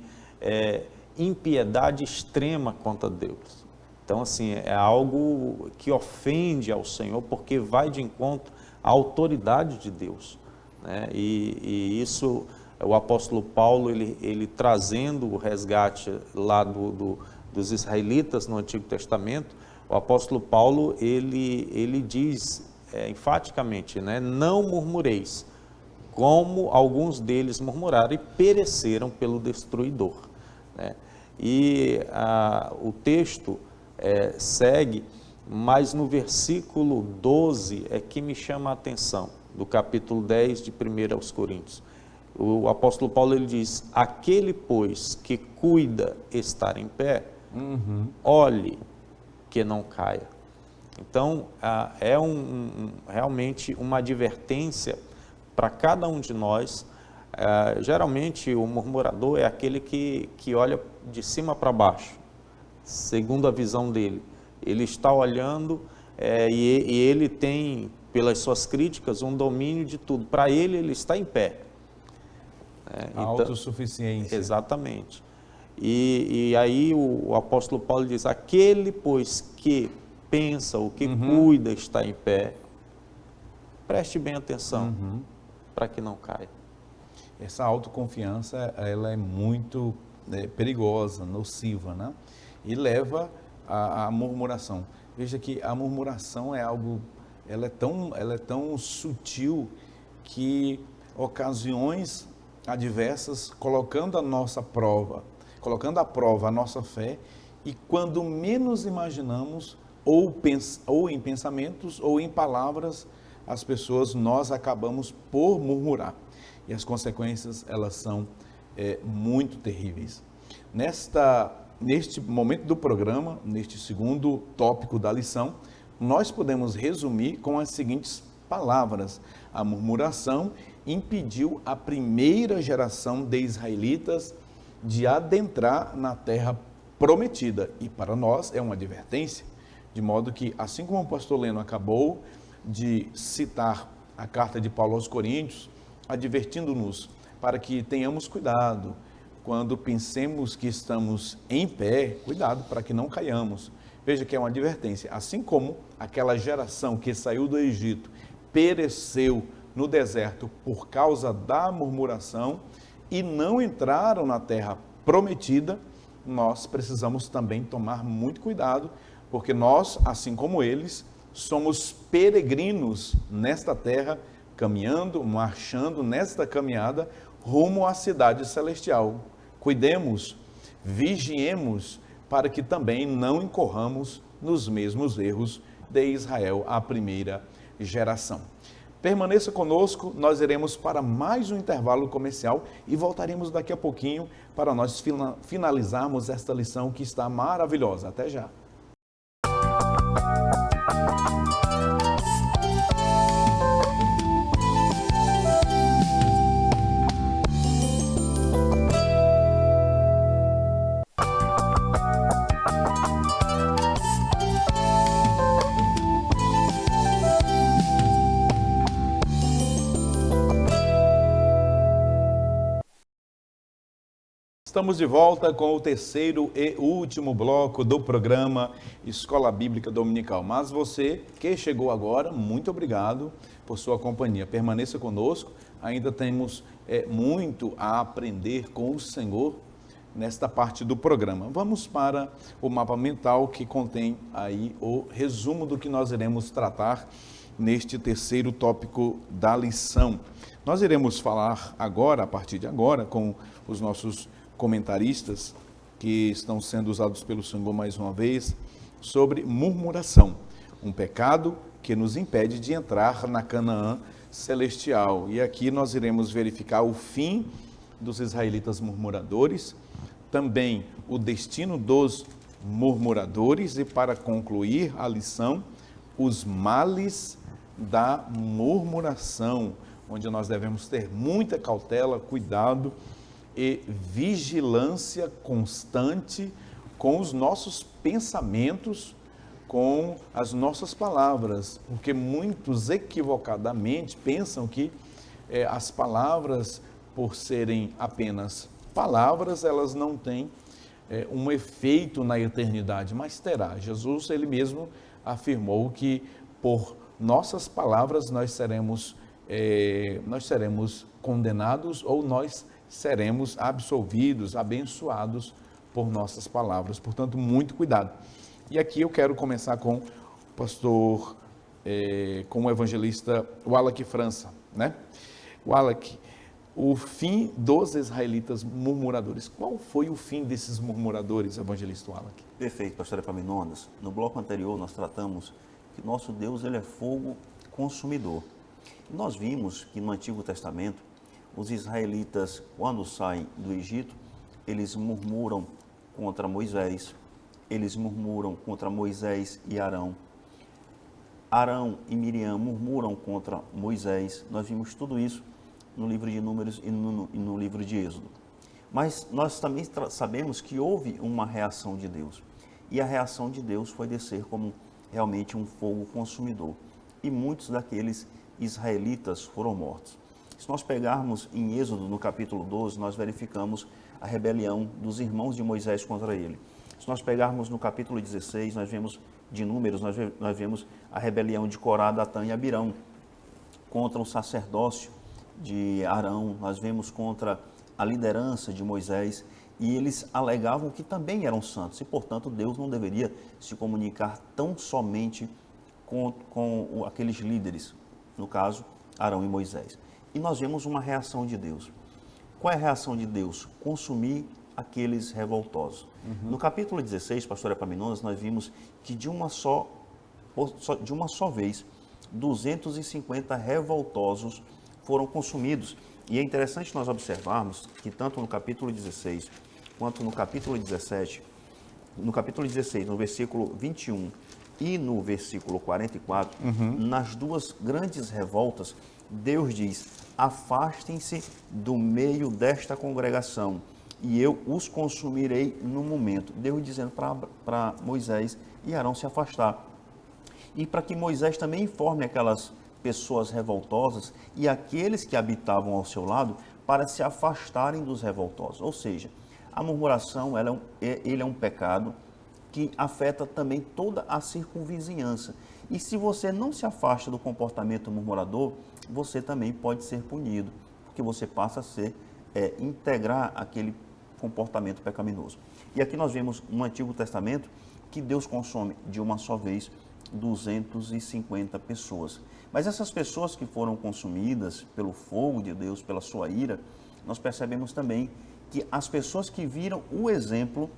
impiedade extrema contra Deus. Então, assim, é algo que ofende ao Senhor, porque vai de encontro à autoridade de Deus, né? E isso, o apóstolo Paulo, ele trazendo o resgate lá dos israelitas no Antigo Testamento, o apóstolo Paulo, ele diz enfaticamente, né? Não murmureis, como alguns deles murmuraram e pereceram pelo destruidor, né? E o texto segue, mas no versículo 12 é que me chama a atenção, do capítulo 10 de 1 aos Coríntios. O apóstolo Paulo ele diz, aquele pois que cuida estar em pé, olhe que não caia. Então, realmente uma advertência para cada um de nós. Geralmente o murmurador é aquele que olha de cima para baixo, segundo a visão dele. Ele está olhando e ele tem, pelas suas críticas, um domínio de tudo. Para ele está em pé. A autossuficiência. Exatamente. E aí o apóstolo Paulo diz, aquele, pois, que pensa, o que cuida está em pé, preste bem atenção, para que não caia. Essa autoconfiança, ela é muito perigosa, nociva, né? E leva à murmuração. Veja que a murmuração é algo, ela é tão sutil que ocasiões adversas, colocando à prova a nossa fé, e quando menos imaginamos, ou em pensamentos, ou em palavras, nós acabamos por murmurar. E as consequências, elas são muito terríveis. Neste momento do programa, neste segundo tópico da lição, nós podemos resumir com as seguintes palavras. A murmuração impediu a primeira geração de israelitas de adentrar na terra prometida. E para nós é uma advertência, de modo que, assim como o pastor Leno acabou de citar a carta de Paulo aos Coríntios, advertindo-nos para que tenhamos cuidado quando pensemos que estamos em pé, cuidado para que não caiamos. Veja que é uma advertência, assim como aquela geração que saiu do Egito pereceu no deserto por causa da murmuração e não entraram na terra prometida, nós precisamos também tomar muito cuidado, porque nós, assim como eles, somos peregrinos nesta terra, caminhando, marchando nesta caminhada rumo à cidade celestial. Cuidemos, vigiemos, para que também não incorramos nos mesmos erros de Israel, a primeira geração. Permaneça conosco, nós iremos para mais um intervalo comercial e voltaremos daqui a pouquinho para nós finalizarmos esta lição que está maravilhosa. Até já! Estamos de volta com o terceiro e último bloco do programa Escola Bíblica Dominical. Mas você que chegou agora, muito obrigado por sua companhia. Permaneça conosco, ainda temos muito a aprender com o Senhor nesta parte do programa. Vamos para o mapa mental que contém aí o resumo do que nós iremos tratar neste terceiro tópico da lição. Nós iremos falar agora, a partir de agora, com os nossos comentaristas que estão sendo usados pelo Senhor mais uma vez, sobre murmuração, um pecado que nos impede de entrar na Canaã celestial. E aqui nós iremos verificar o fim dos israelitas murmuradores, também o destino dos murmuradores e, para concluir a lição, os males da murmuração, onde nós devemos ter muita cautela, cuidado e vigilância constante com os nossos pensamentos, com as nossas palavras, porque muitos equivocadamente pensam que as palavras, por serem apenas palavras, elas não têm um efeito na eternidade, mas terá. Jesus, ele mesmo afirmou que por nossas palavras nós seremos condenados ou nós seremos absolvidos, abençoados por nossas palavras. Portanto, muito cuidado. E aqui eu quero começar com o pastor, com o evangelista Wallach França, né? Wallach, o fim dos israelitas murmuradores. Qual foi o fim desses murmuradores, evangelista Wallach? Perfeito, pastor Epaminondas. No bloco anterior nós tratamos que nosso Deus, ele é fogo consumidor. E nós vimos que no Antigo Testamento, os israelitas, quando saem do Egito, eles murmuram contra Moisés, eles murmuram contra Moisés e Arão. Arão e Miriam murmuram contra Moisés. Nós vimos tudo isso no livro de Números e no livro de Êxodo. Mas nós também sabemos que houve uma reação de Deus. E a reação de Deus foi descer como realmente um fogo consumidor. E muitos daqueles israelitas foram mortos. Se nós pegarmos em Êxodo, no capítulo 12, nós verificamos a rebelião dos irmãos de Moisés contra ele. Se nós pegarmos no capítulo 16, nós vemos de Números, nós vemos a rebelião de Corá, Datã e Abirão contra o sacerdócio de Arão, nós vemos contra a liderança de Moisés, e eles alegavam que também eram santos, e portanto Deus não deveria se comunicar tão somente com aqueles líderes, no caso Arão e Moisés. E nós vemos uma reação de Deus. Qual é a reação de Deus? Consumir aqueles revoltosos. No capítulo 16, pastor Epaminondas, nós vimos que de uma só vez, 250 revoltosos foram consumidos. E é interessante nós observarmos que tanto no capítulo 16, quanto no capítulo 17, no capítulo 16, no versículo 21, e no versículo 44, nas duas grandes revoltas, Deus diz: afastem-se do meio desta congregação e eu os consumirei no momento. Deus dizendo para Moisés e Arão se afastar. E para que Moisés também informe aquelas pessoas revoltosas e aqueles que habitavam ao seu lado para se afastarem dos revoltosos. Ou seja, a murmuração ele é um pecado que afeta também toda a circunvizinhança. E se você não se afasta do comportamento murmurador, você também pode ser punido, porque você passa a integrar aquele comportamento pecaminoso. E aqui nós vemos no Antigo Testamento que Deus consome de uma só vez 250 pessoas. Mas essas pessoas que foram consumidas pelo fogo de Deus, pela sua ira, nós percebemos também que as pessoas que viram o exemplo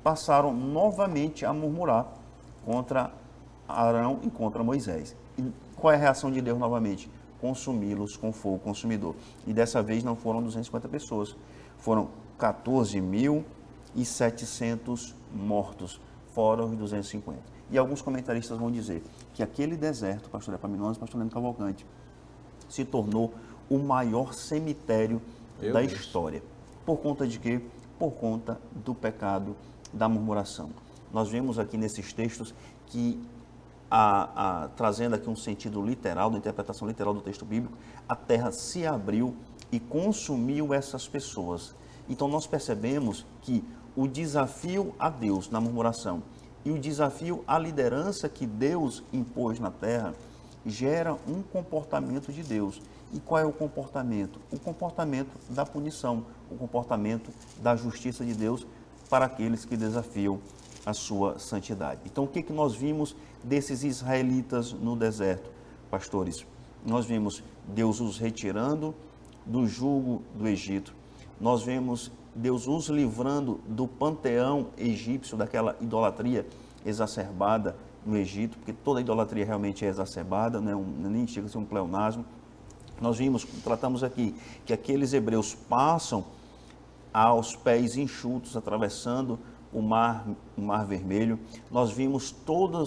passaram novamente a murmurar contra Arão e contra Moisés. E qual é a reação de Deus novamente? Consumi-los com fogo consumidor. E dessa vez não foram 250 pessoas, foram 14.700 mortos, fora os 250. E alguns comentaristas vão dizer que aquele deserto, pastor Epaminondas, pastor Leno Cavalcante, se tornou o maior cemitério da história. Por conta de quê? Por conta do pecado da murmuração. Nós vemos aqui nesses textos que, trazendo aqui um sentido literal, da interpretação literal do texto bíblico, a terra se abriu e consumiu essas pessoas. Então nós percebemos que o desafio a Deus na murmuração e o desafio à liderança que Deus impôs na terra gera um comportamento de Deus. E qual é o comportamento? O comportamento da punição, o comportamento da justiça de Deus para aqueles que desafiam a sua santidade. Então, o que nós vimos desses israelitas no deserto, pastores? Nós vimos Deus os retirando do jugo do Egito. Nós vemos Deus os livrando do panteão egípcio, daquela idolatria exacerbada no Egito, porque toda idolatria realmente é exacerbada, nem chega a ser um pleonasmo. Nós tratamos aqui que aqueles hebreus passam aos pés enxutos, atravessando o mar Vermelho. Nós vimos todo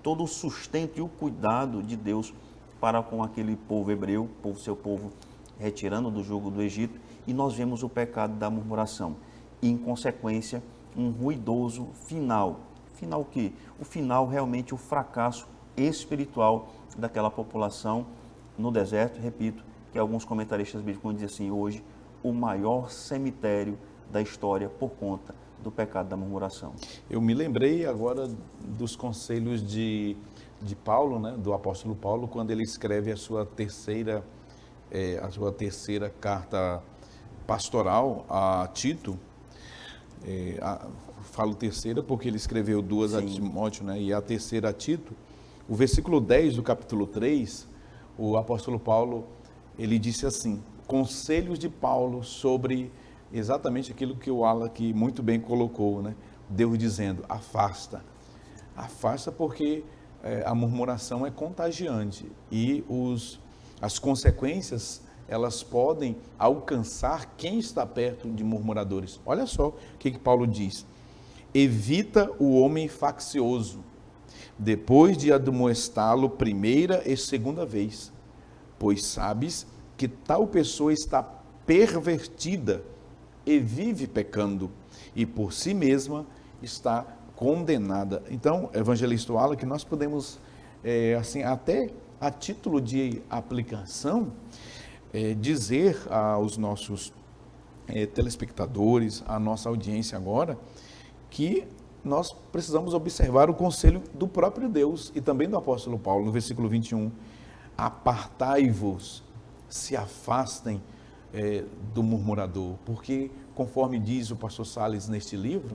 o sustento e o cuidado de Deus para com aquele povo hebreu, seu povo retirando do jugo do Egito, e nós vemos o pecado da murmuração. E, em consequência, um ruidoso final. Final o quê? O final, realmente, o fracasso espiritual daquela população no deserto. Repito, que alguns comentaristas bíblicos vão dizer assim, hoje, o maior cemitério da história por conta do pecado da murmuração. Eu me lembrei agora dos conselhos de Paulo, do apóstolo Paulo, quando ele escreve a sua terceira carta pastoral a Tito. Falo terceira porque ele escreveu duas a Timóteo, e a terceira a Tito. O versículo 10 do capítulo 3, o apóstolo Paulo, ele disse assim: conselhos de Paulo sobre exatamente aquilo que o Alan aqui muito bem colocou, Deus dizendo, afasta porque a murmuração é contagiante e as consequências, elas podem alcançar quem está perto de murmuradores. Olha só o que Paulo diz: evita o homem faccioso, depois de admoestá-lo primeira e segunda vez, pois sabes que tal pessoa está pervertida e vive pecando, e por si mesma está condenada. Então, evangelista Wala, que nós podemos, assim, até a título de aplicação, dizer aos nossos telespectadores, à nossa audiência agora, que nós precisamos observar o conselho do próprio Deus e também do apóstolo Paulo, no versículo 21, apartai-vos, se afastem do murmurador, porque, conforme diz o pastor Salles neste livro,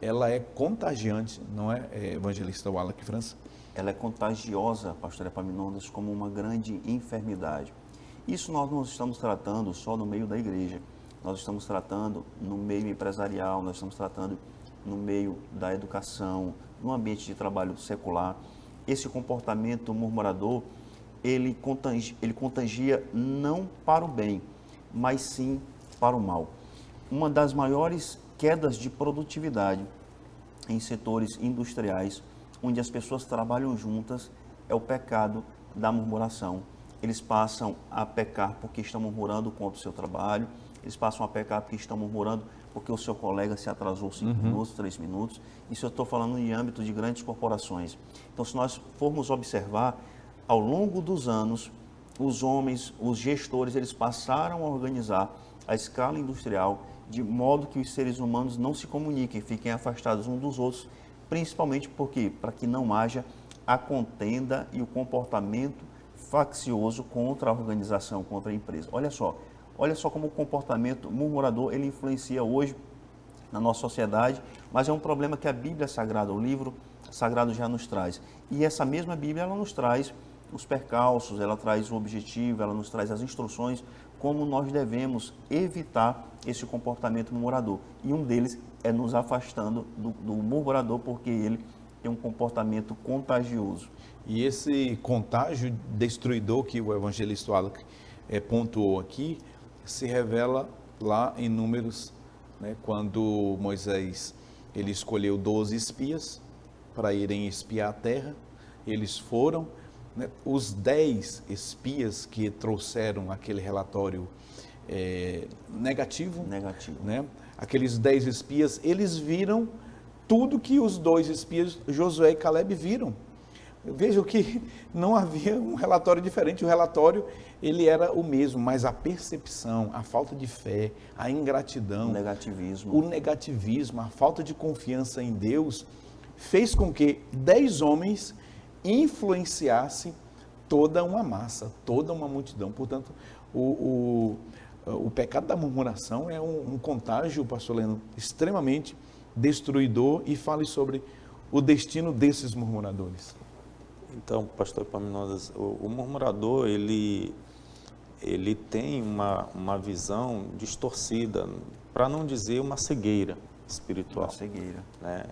ela é contagiante, não é, evangelista Wallace França? Ela é contagiosa, pastor Epaminondas, como uma grande enfermidade. Isso nós não estamos tratando só no meio da igreja, nós estamos tratando no meio empresarial, nós estamos tratando no meio da educação, no ambiente de trabalho secular. Esse comportamento murmurador, ele contagia não para o bem, mas sim para o mal. Uma das maiores quedas de produtividade em setores industriais onde as pessoas trabalham juntas, é o pecado da murmuração. Eles passam a pecar porque estão murmurando contra o seu trabalho, eles passam a pecar porque estão murmurando porque o seu colega se atrasou 5 minutos, 3 minutos. Isso eu estou falando em âmbito de grandes corporações. Então, se nós formos observar, ao longo dos anos, os homens, os gestores, eles passaram a organizar a escala industrial de modo que os seres humanos não se comuniquem, fiquem afastados uns dos outros, principalmente porque para que não haja a contenda e o comportamento faccioso contra a organização, contra a empresa. Olha só como o comportamento murmurador ele influencia hoje na nossa sociedade, mas é um problema que a Bíblia Sagrada, o livro sagrado já nos traz. E essa mesma Bíblia, ela nos traz os percalços, ela traz o objetivo, ela nos traz as instruções, como nós devemos evitar esse comportamento murmurador. E um deles é nos afastando do murmurador, porque ele tem um comportamento contagioso. E esse contágio destruidor que o evangelista Wallace pontuou aqui, se revela lá em Números, né, quando Moisés ele escolheu 12 espias para irem espiar a terra. Eles foram, né, os 10 espias que trouxeram aquele relatório negativo, né, aqueles 10 espias, eles viram tudo que os 2 espias, Josué e Caleb, viram. Vejam que não havia um relatório diferente, o relatório ele era o mesmo, mas a percepção, a falta de fé, a ingratidão, o negativismo, a falta de confiança em Deus, fez com que 10 homens influenciassem toda uma massa, toda uma multidão. Portanto, o pecado da murmuração é um contágio, pastor Leno, extremamente destruidor, e fale sobre o destino desses murmuradores. Então, pastor Epaminondas, o murmurador, ele tem uma visão distorcida, para não dizer uma cegueira espiritual. Uma cegueira. Né?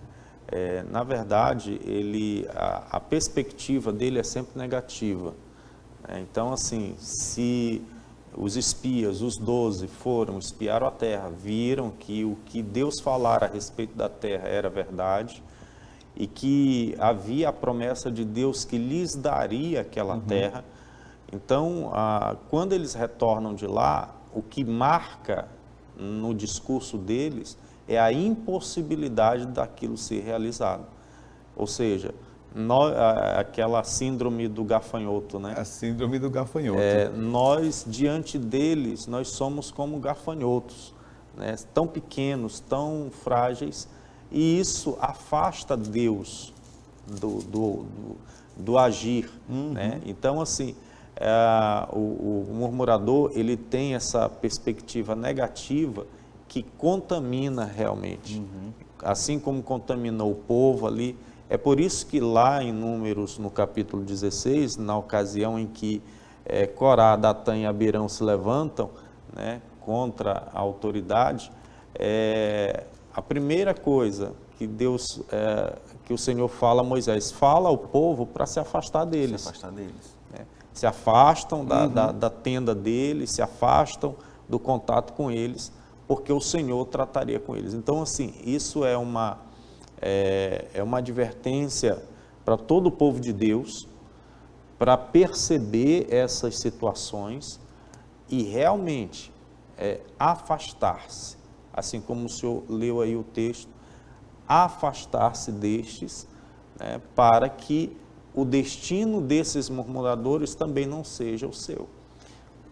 Na verdade, a perspectiva dele é sempre negativa. Então, assim, se os espias, os 12, espiaram a terra, viram que o que Deus falara a respeito da terra era verdade, e que havia a promessa de Deus que lhes daria aquela terra. Então, quando eles retornam de lá, o que marca no discurso deles é a impossibilidade daquilo ser realizado. Ou seja, aquela síndrome do gafanhoto, né? A síndrome do gafanhoto. Nós, diante deles, nós somos como gafanhotos, né? Tão pequenos, tão frágeis, e isso afasta Deus do agir, né? Então, assim, o murmurador, ele tem essa perspectiva negativa que contamina realmente, assim como contaminou o povo ali. É por isso que lá em Números, no capítulo 16, na ocasião em que Corá, Datã e Abirão se levantam, né, contra a autoridade, a primeira coisa que Deus, que o Senhor fala a Moisés, fala ao povo para se afastar deles. Se afastar deles. Né? Se afastam da tenda deles, se afastam do contato com eles, porque o Senhor trataria com eles. Então, assim, isso é uma advertência para todo o povo de Deus, para perceber essas situações e realmente afastar-se, assim como o senhor leu aí o texto, afastar-se destes, né, para que o destino desses murmuradores também não seja o seu.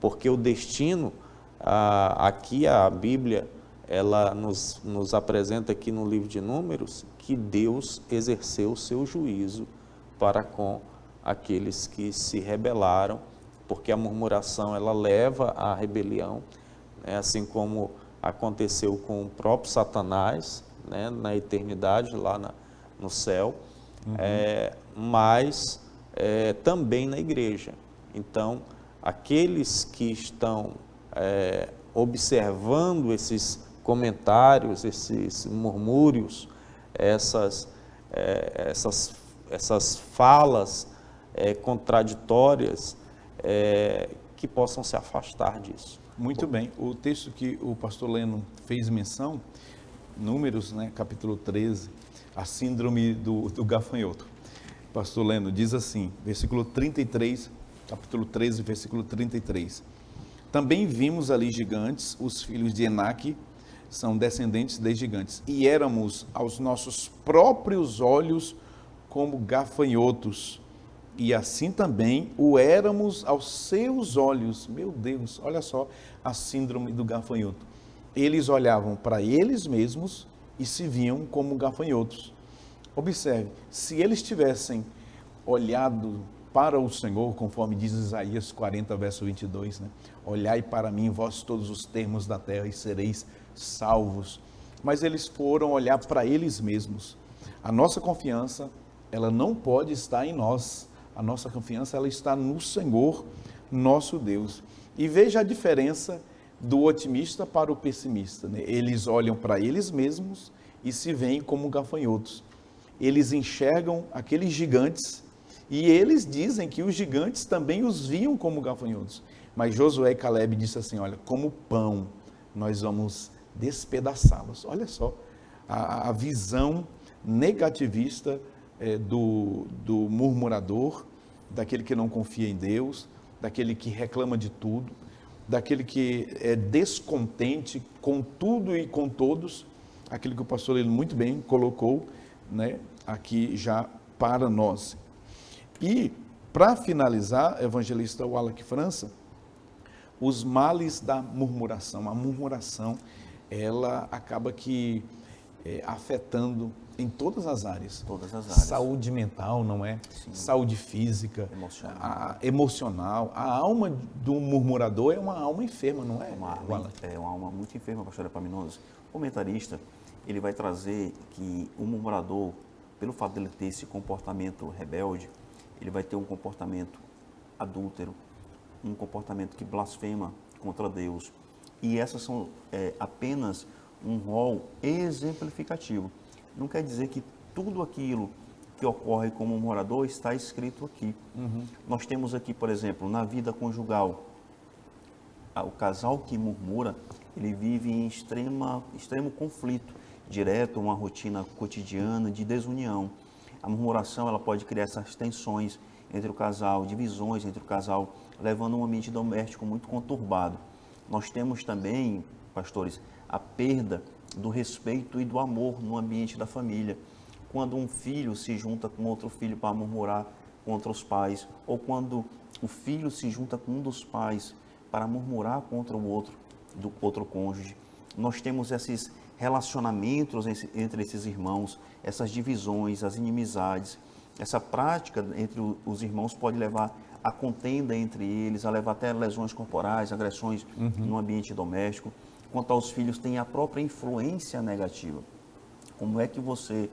Porque o destino, aqui a Bíblia, ela nos apresenta aqui no livro de Números, que Deus exerceu o seu juízo para com aqueles que se rebelaram, porque a murmuração ela leva à rebelião, né, assim como aconteceu com o próprio Satanás, né, na eternidade, lá no céu, mas também na igreja. Então, aqueles que estão observando esses comentários, esses murmúrios, essas falas contraditórias, que possam se afastar disso. Muito bem. O texto que o pastor Leno fez menção, Números, né, capítulo 13, a síndrome do gafanhoto. Pastor Leno, diz assim, versículo 33, capítulo 13, versículo 33. Também vimos ali gigantes, os filhos de Enaque, são descendentes de gigantes, e éramos aos nossos próprios olhos como gafanhotos, e assim também o éramos aos seus olhos. Meu Deus, olha só a síndrome do gafanhoto. Eles olhavam para eles mesmos e se viam como gafanhotos. Observe, se eles tivessem olhado para o Senhor, conforme diz Isaías 40, verso 22, né? Olhai para mim, vós todos os termos da terra, e sereis salvos. Mas eles foram olhar para eles mesmos. A nossa confiança, ela não pode estar em nós. A nossa confiança, ela está no Senhor, nosso Deus. E veja a diferença do otimista para o pessimista, né? Eles olham para eles mesmos e se veem como gafanhotos. Eles enxergam aqueles gigantes e eles dizem que os gigantes também os viam como gafanhotos. Mas Josué e Caleb disseram assim, olha, como pão, nós vamos despedaçá-los. Olha só a visão negativista do murmurador, daquele que não confia em Deus, daquele que reclama de tudo, daquele que é descontente com tudo e com todos, aquilo que o pastor ele muito bem colocou, né, aqui já para nós. E, para finalizar, evangelista Wallace França, os males da murmuração. A murmuração, ela acaba que afetando em todas as áreas. Todas as áreas. Saúde mental, não é? Sim. Saúde física, Emocional. A alma do murmurador é uma alma enferma, não é? É uma alma muito enferma, pastor Epaminondas. O comentarista, ele vai trazer que o murmurador, pelo fato dele ter esse comportamento rebelde, ele vai ter um comportamento adúltero, um comportamento que blasfema contra Deus. E essas são apenas um rol exemplificativo. Não quer dizer que tudo aquilo que ocorre como murmurador está escrito aqui. Nós temos aqui, por exemplo, na vida conjugal, o casal que murmura, ele vive em extremo conflito, direto a uma rotina cotidiana de desunião. A murmuração, ela pode criar essas tensões entre o casal, divisões entre o casal, levando um ambiente doméstico muito conturbado. Nós temos também, pastores, a perda do respeito e do amor no ambiente da família. Quando um filho se junta com outro filho para murmurar contra os pais, ou quando o filho se junta com um dos pais para murmurar contra o outro, do outro cônjuge. Nós temos esses relacionamentos entre esses irmãos, essas divisões, as inimizades. Essa prática entre os irmãos pode levar a contenda entre eles, a levar até lesões corporais, agressões no ambiente doméstico. Quanto aos filhos, tem a própria influência negativa. Como é que você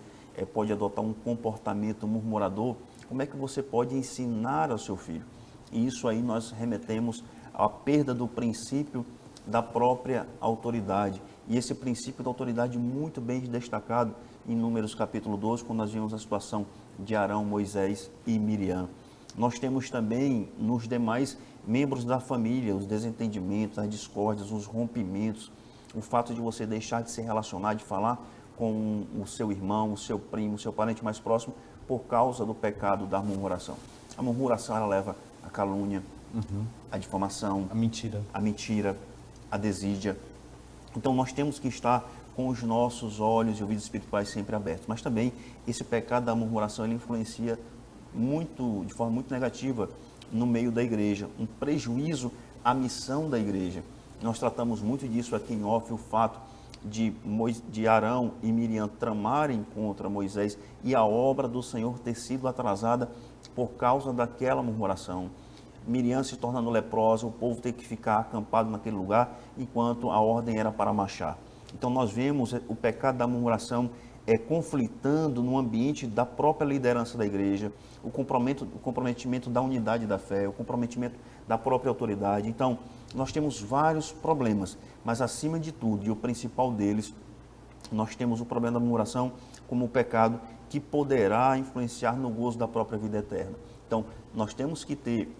pode adotar um comportamento murmurador? Como é que você pode ensinar ao seu filho? E isso aí nós remetemos à perda do princípio da própria autoridade. E esse princípio da autoridade muito bem destacado em Números capítulo 12, quando nós vimos a situação de Arão, Moisés e Miriam. Nós temos também nos demais membros da família os desentendimentos, as discórdias, os rompimentos, o fato de você deixar de se relacionar, de falar com o seu irmão, o seu primo, o seu parente mais próximo, por causa do pecado da murmuração. A murmuração, ela leva à calúnia, à difamação, a mentira, a desídia. Então, nós temos que estar com os nossos olhos e ouvidos espirituais sempre abertos. Mas também, esse pecado da murmuração, ele influencia de forma muito negativa no meio da igreja, um prejuízo à missão da igreja. Nós tratamos muito disso aqui em off, o fato de Arão e Miriam tramarem contra Moisés e a obra do Senhor ter sido atrasada por causa daquela murmuração. Miriam se tornando leprosa, o povo ter que ficar acampado naquele lugar, enquanto a ordem era para marchar. Então nós vemos o pecado da murmuração conflitando no ambiente da própria liderança da igreja, o comprometimento da unidade da fé, o comprometimento da própria autoridade. Então, nós temos vários problemas, mas acima de tudo, e o principal deles, nós temos o problema da murmuração como o pecado que poderá influenciar no gozo da própria vida eterna. Então, nós temos que ter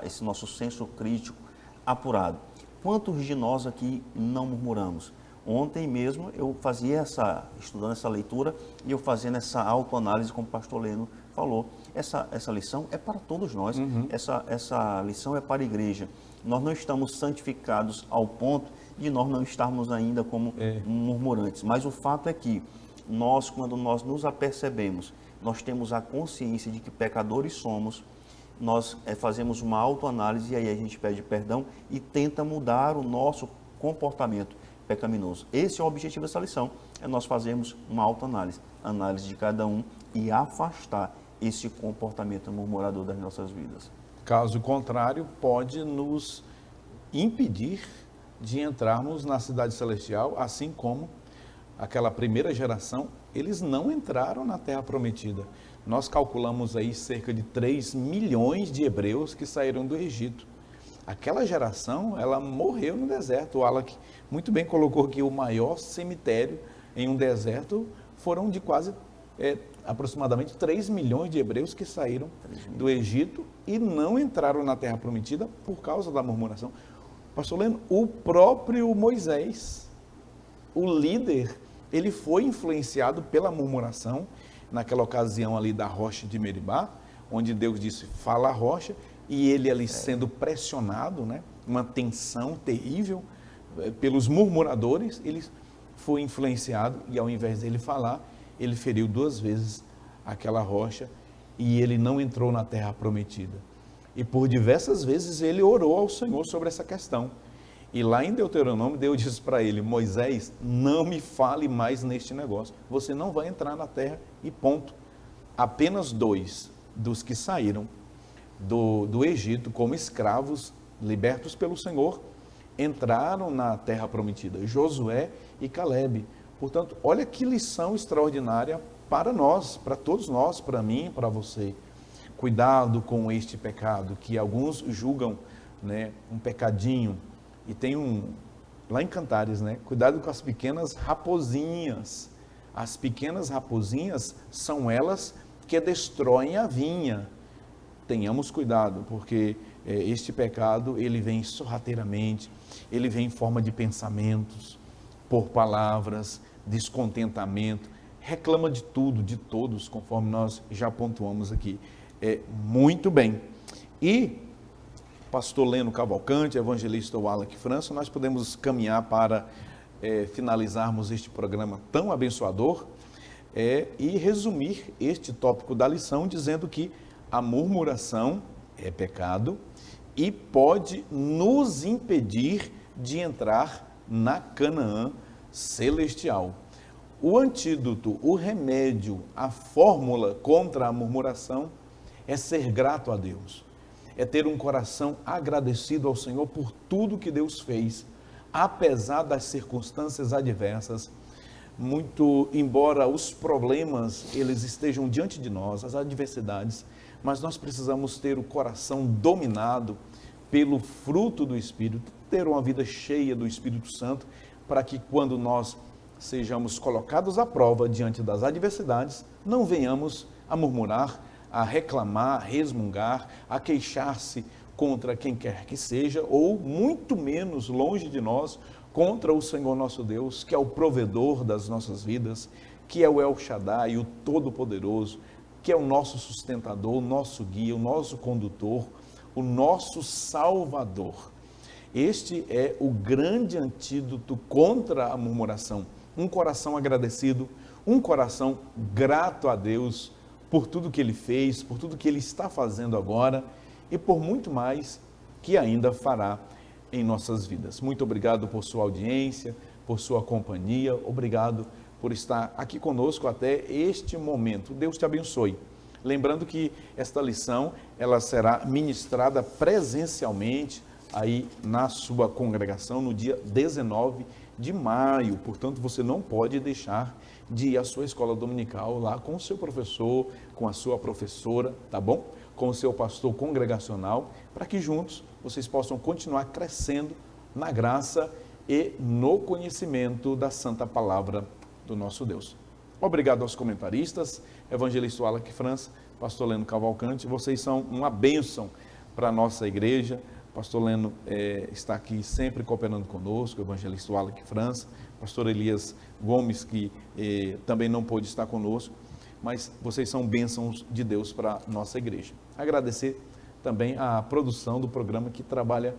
esse nosso senso crítico apurado. Quantos de nós aqui não murmuramos? Ontem mesmo eu fazia estudando essa leitura e eu fazendo essa autoanálise como o pastor Leno falou. Essa lição é para todos nós, essa lição é para a igreja. Nós não estamos santificados ao ponto de nós não estarmos ainda como murmurantes, mas o fato é que nós, quando nós nos apercebemos, nós temos a consciência de que pecadores somos, nós fazemos uma autoanálise e aí a gente pede perdão e tenta mudar o nosso comportamento pecaminoso. Esse é o objetivo dessa lição, é nós fazermos uma autoanálise, análise de cada um e afastar esse comportamento murmurador das nossas vidas. Caso contrário, pode nos impedir de entrarmos na cidade celestial, assim como aquela primeira geração, eles não entraram na terra prometida. Nós calculamos aí cerca de 3 milhões de hebreus que saíram do Egito. Aquela geração, ela morreu no deserto. O Alec muito bem colocou que o maior cemitério em um deserto foram de quase, aproximadamente 3 milhões de hebreus que saíram do Egito e não entraram na terra prometida por causa da murmuração. Pastor Leno, o próprio Moisés, o líder, ele foi influenciado pela murmuração, naquela ocasião ali da rocha de Meribá, onde Deus disse, fala a rocha, e ele ali sendo pressionado, né, uma tensão terrível pelos murmuradores, ele foi influenciado e ao invés dele falar, ele feriu 2 vezes aquela rocha e ele não entrou na terra prometida. E por diversas vezes ele orou ao Senhor sobre essa questão. E lá em Deuteronômio, Deus disse para ele, Moisés, não me fale mais neste negócio. Você não vai entrar na terra e ponto. Apenas 2 dos que saíram do Egito como escravos, libertos pelo Senhor, entraram na terra prometida, Josué e Calebe. Portanto, olha que lição extraordinária para nós, para todos nós, para mim, para você. Cuidado com este pecado, que alguns julgam, né, um pecadinho. E tem lá em Cantares, né, cuidado com as pequenas raposinhas. As pequenas raposinhas são elas que destroem a vinha. Tenhamos cuidado, porque este pecado, ele vem sorrateiramente, ele vem em forma de pensamentos, por palavras, descontentamento, reclama de tudo, de todos, conforme nós já pontuamos aqui. Muito bem. E, pastor Leno Cavalcante, evangelista Wallace França, nós podemos caminhar para finalizarmos este programa tão abençoador e resumir este tópico da lição dizendo que a murmuração é pecado e pode nos impedir de entrar na Canaã celestial. O antídoto, o remédio, a fórmula contra a murmuração é ser grato a Deus, é ter um coração agradecido ao Senhor por tudo que Deus fez, apesar das circunstâncias adversas, muito embora os problemas eles estejam diante de nós, as adversidades, mas nós precisamos ter o coração dominado pelo fruto do Espírito, ter uma vida cheia do Espírito Santo, para que quando nós sejamos colocados à prova diante das adversidades, não venhamos a murmurar, a reclamar, a resmungar, a queixar-se contra quem quer que seja, ou muito menos longe de nós, contra o Senhor nosso Deus, que é o provedor das nossas vidas, que é o El Shaddai, o Todo-Poderoso, que é o nosso sustentador, o nosso guia, o nosso condutor, o nosso Salvador. Este é o grande antídoto contra a murmuração. Um coração agradecido, um coração grato a Deus por tudo que Ele fez, por tudo que Ele está fazendo agora e por muito mais que ainda fará em nossas vidas. Muito obrigado por sua audiência, por sua companhia, obrigado por estar aqui conosco até este momento. Deus te abençoe. Lembrando que esta lição, ela será ministrada presencialmente aí na sua congregação no dia 19 de maio. Portanto, você não pode deixar de ir à sua escola dominical lá com o seu professor, com a sua professora, tá bom? Com o seu pastor congregacional, para que juntos vocês possam continuar crescendo na graça e no conhecimento da santa palavra do nosso Deus. Obrigado aos comentaristas, evangelista Wallace França, pastor Leno Cavalcante, vocês são uma bênção para a nossa igreja. Pastor Leno está aqui sempre cooperando conosco, evangelista Wallace França, pastor Elias Gomes, que também não pôde estar conosco, mas vocês são bênçãos de Deus para a nossa igreja. Agradecer também a produção do programa que trabalha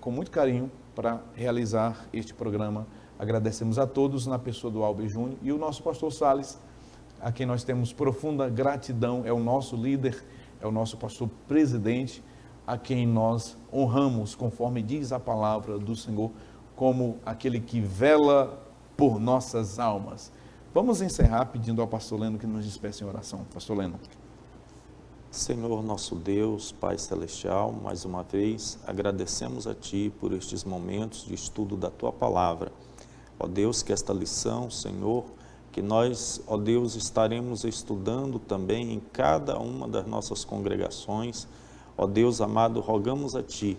com muito carinho para realizar este programa. Agradecemos a todos na pessoa do Albert Júnior e o nosso pastor Salles, a quem nós temos profunda gratidão, é o nosso líder, é o nosso pastor presidente, a quem nós honramos, conforme diz a palavra do Senhor, como aquele que vela por nossas almas. Vamos encerrar pedindo ao pastor Leno que nos despeça em oração. Pastor Leno. Senhor nosso Deus, Pai Celestial, mais uma vez agradecemos a Ti por estes momentos de estudo da Tua Palavra. Ó Deus, que esta lição, Senhor, que nós, ó Deus, estaremos estudando também em cada uma das nossas congregações. Ó Deus amado, rogamos a Ti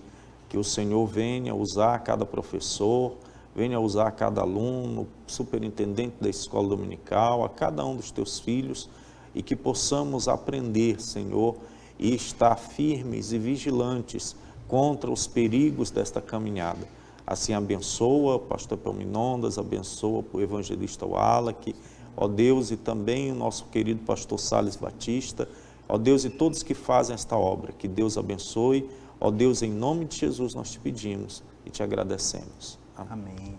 que o Senhor venha usar cada professor, venha usar cada aluno, superintendente da escola dominical, a cada um dos Teus filhos, e que possamos aprender, Senhor, e estar firmes e vigilantes contra os perigos desta caminhada. Assim abençoa o pastor Epaminondas, abençoa o evangelista Wallace, ó Deus, e também o nosso querido pastor Salles Batista, ó Deus, e todos que fazem esta obra, que Deus abençoe, ó Deus, em nome de Jesus nós te pedimos e te agradecemos. Amém.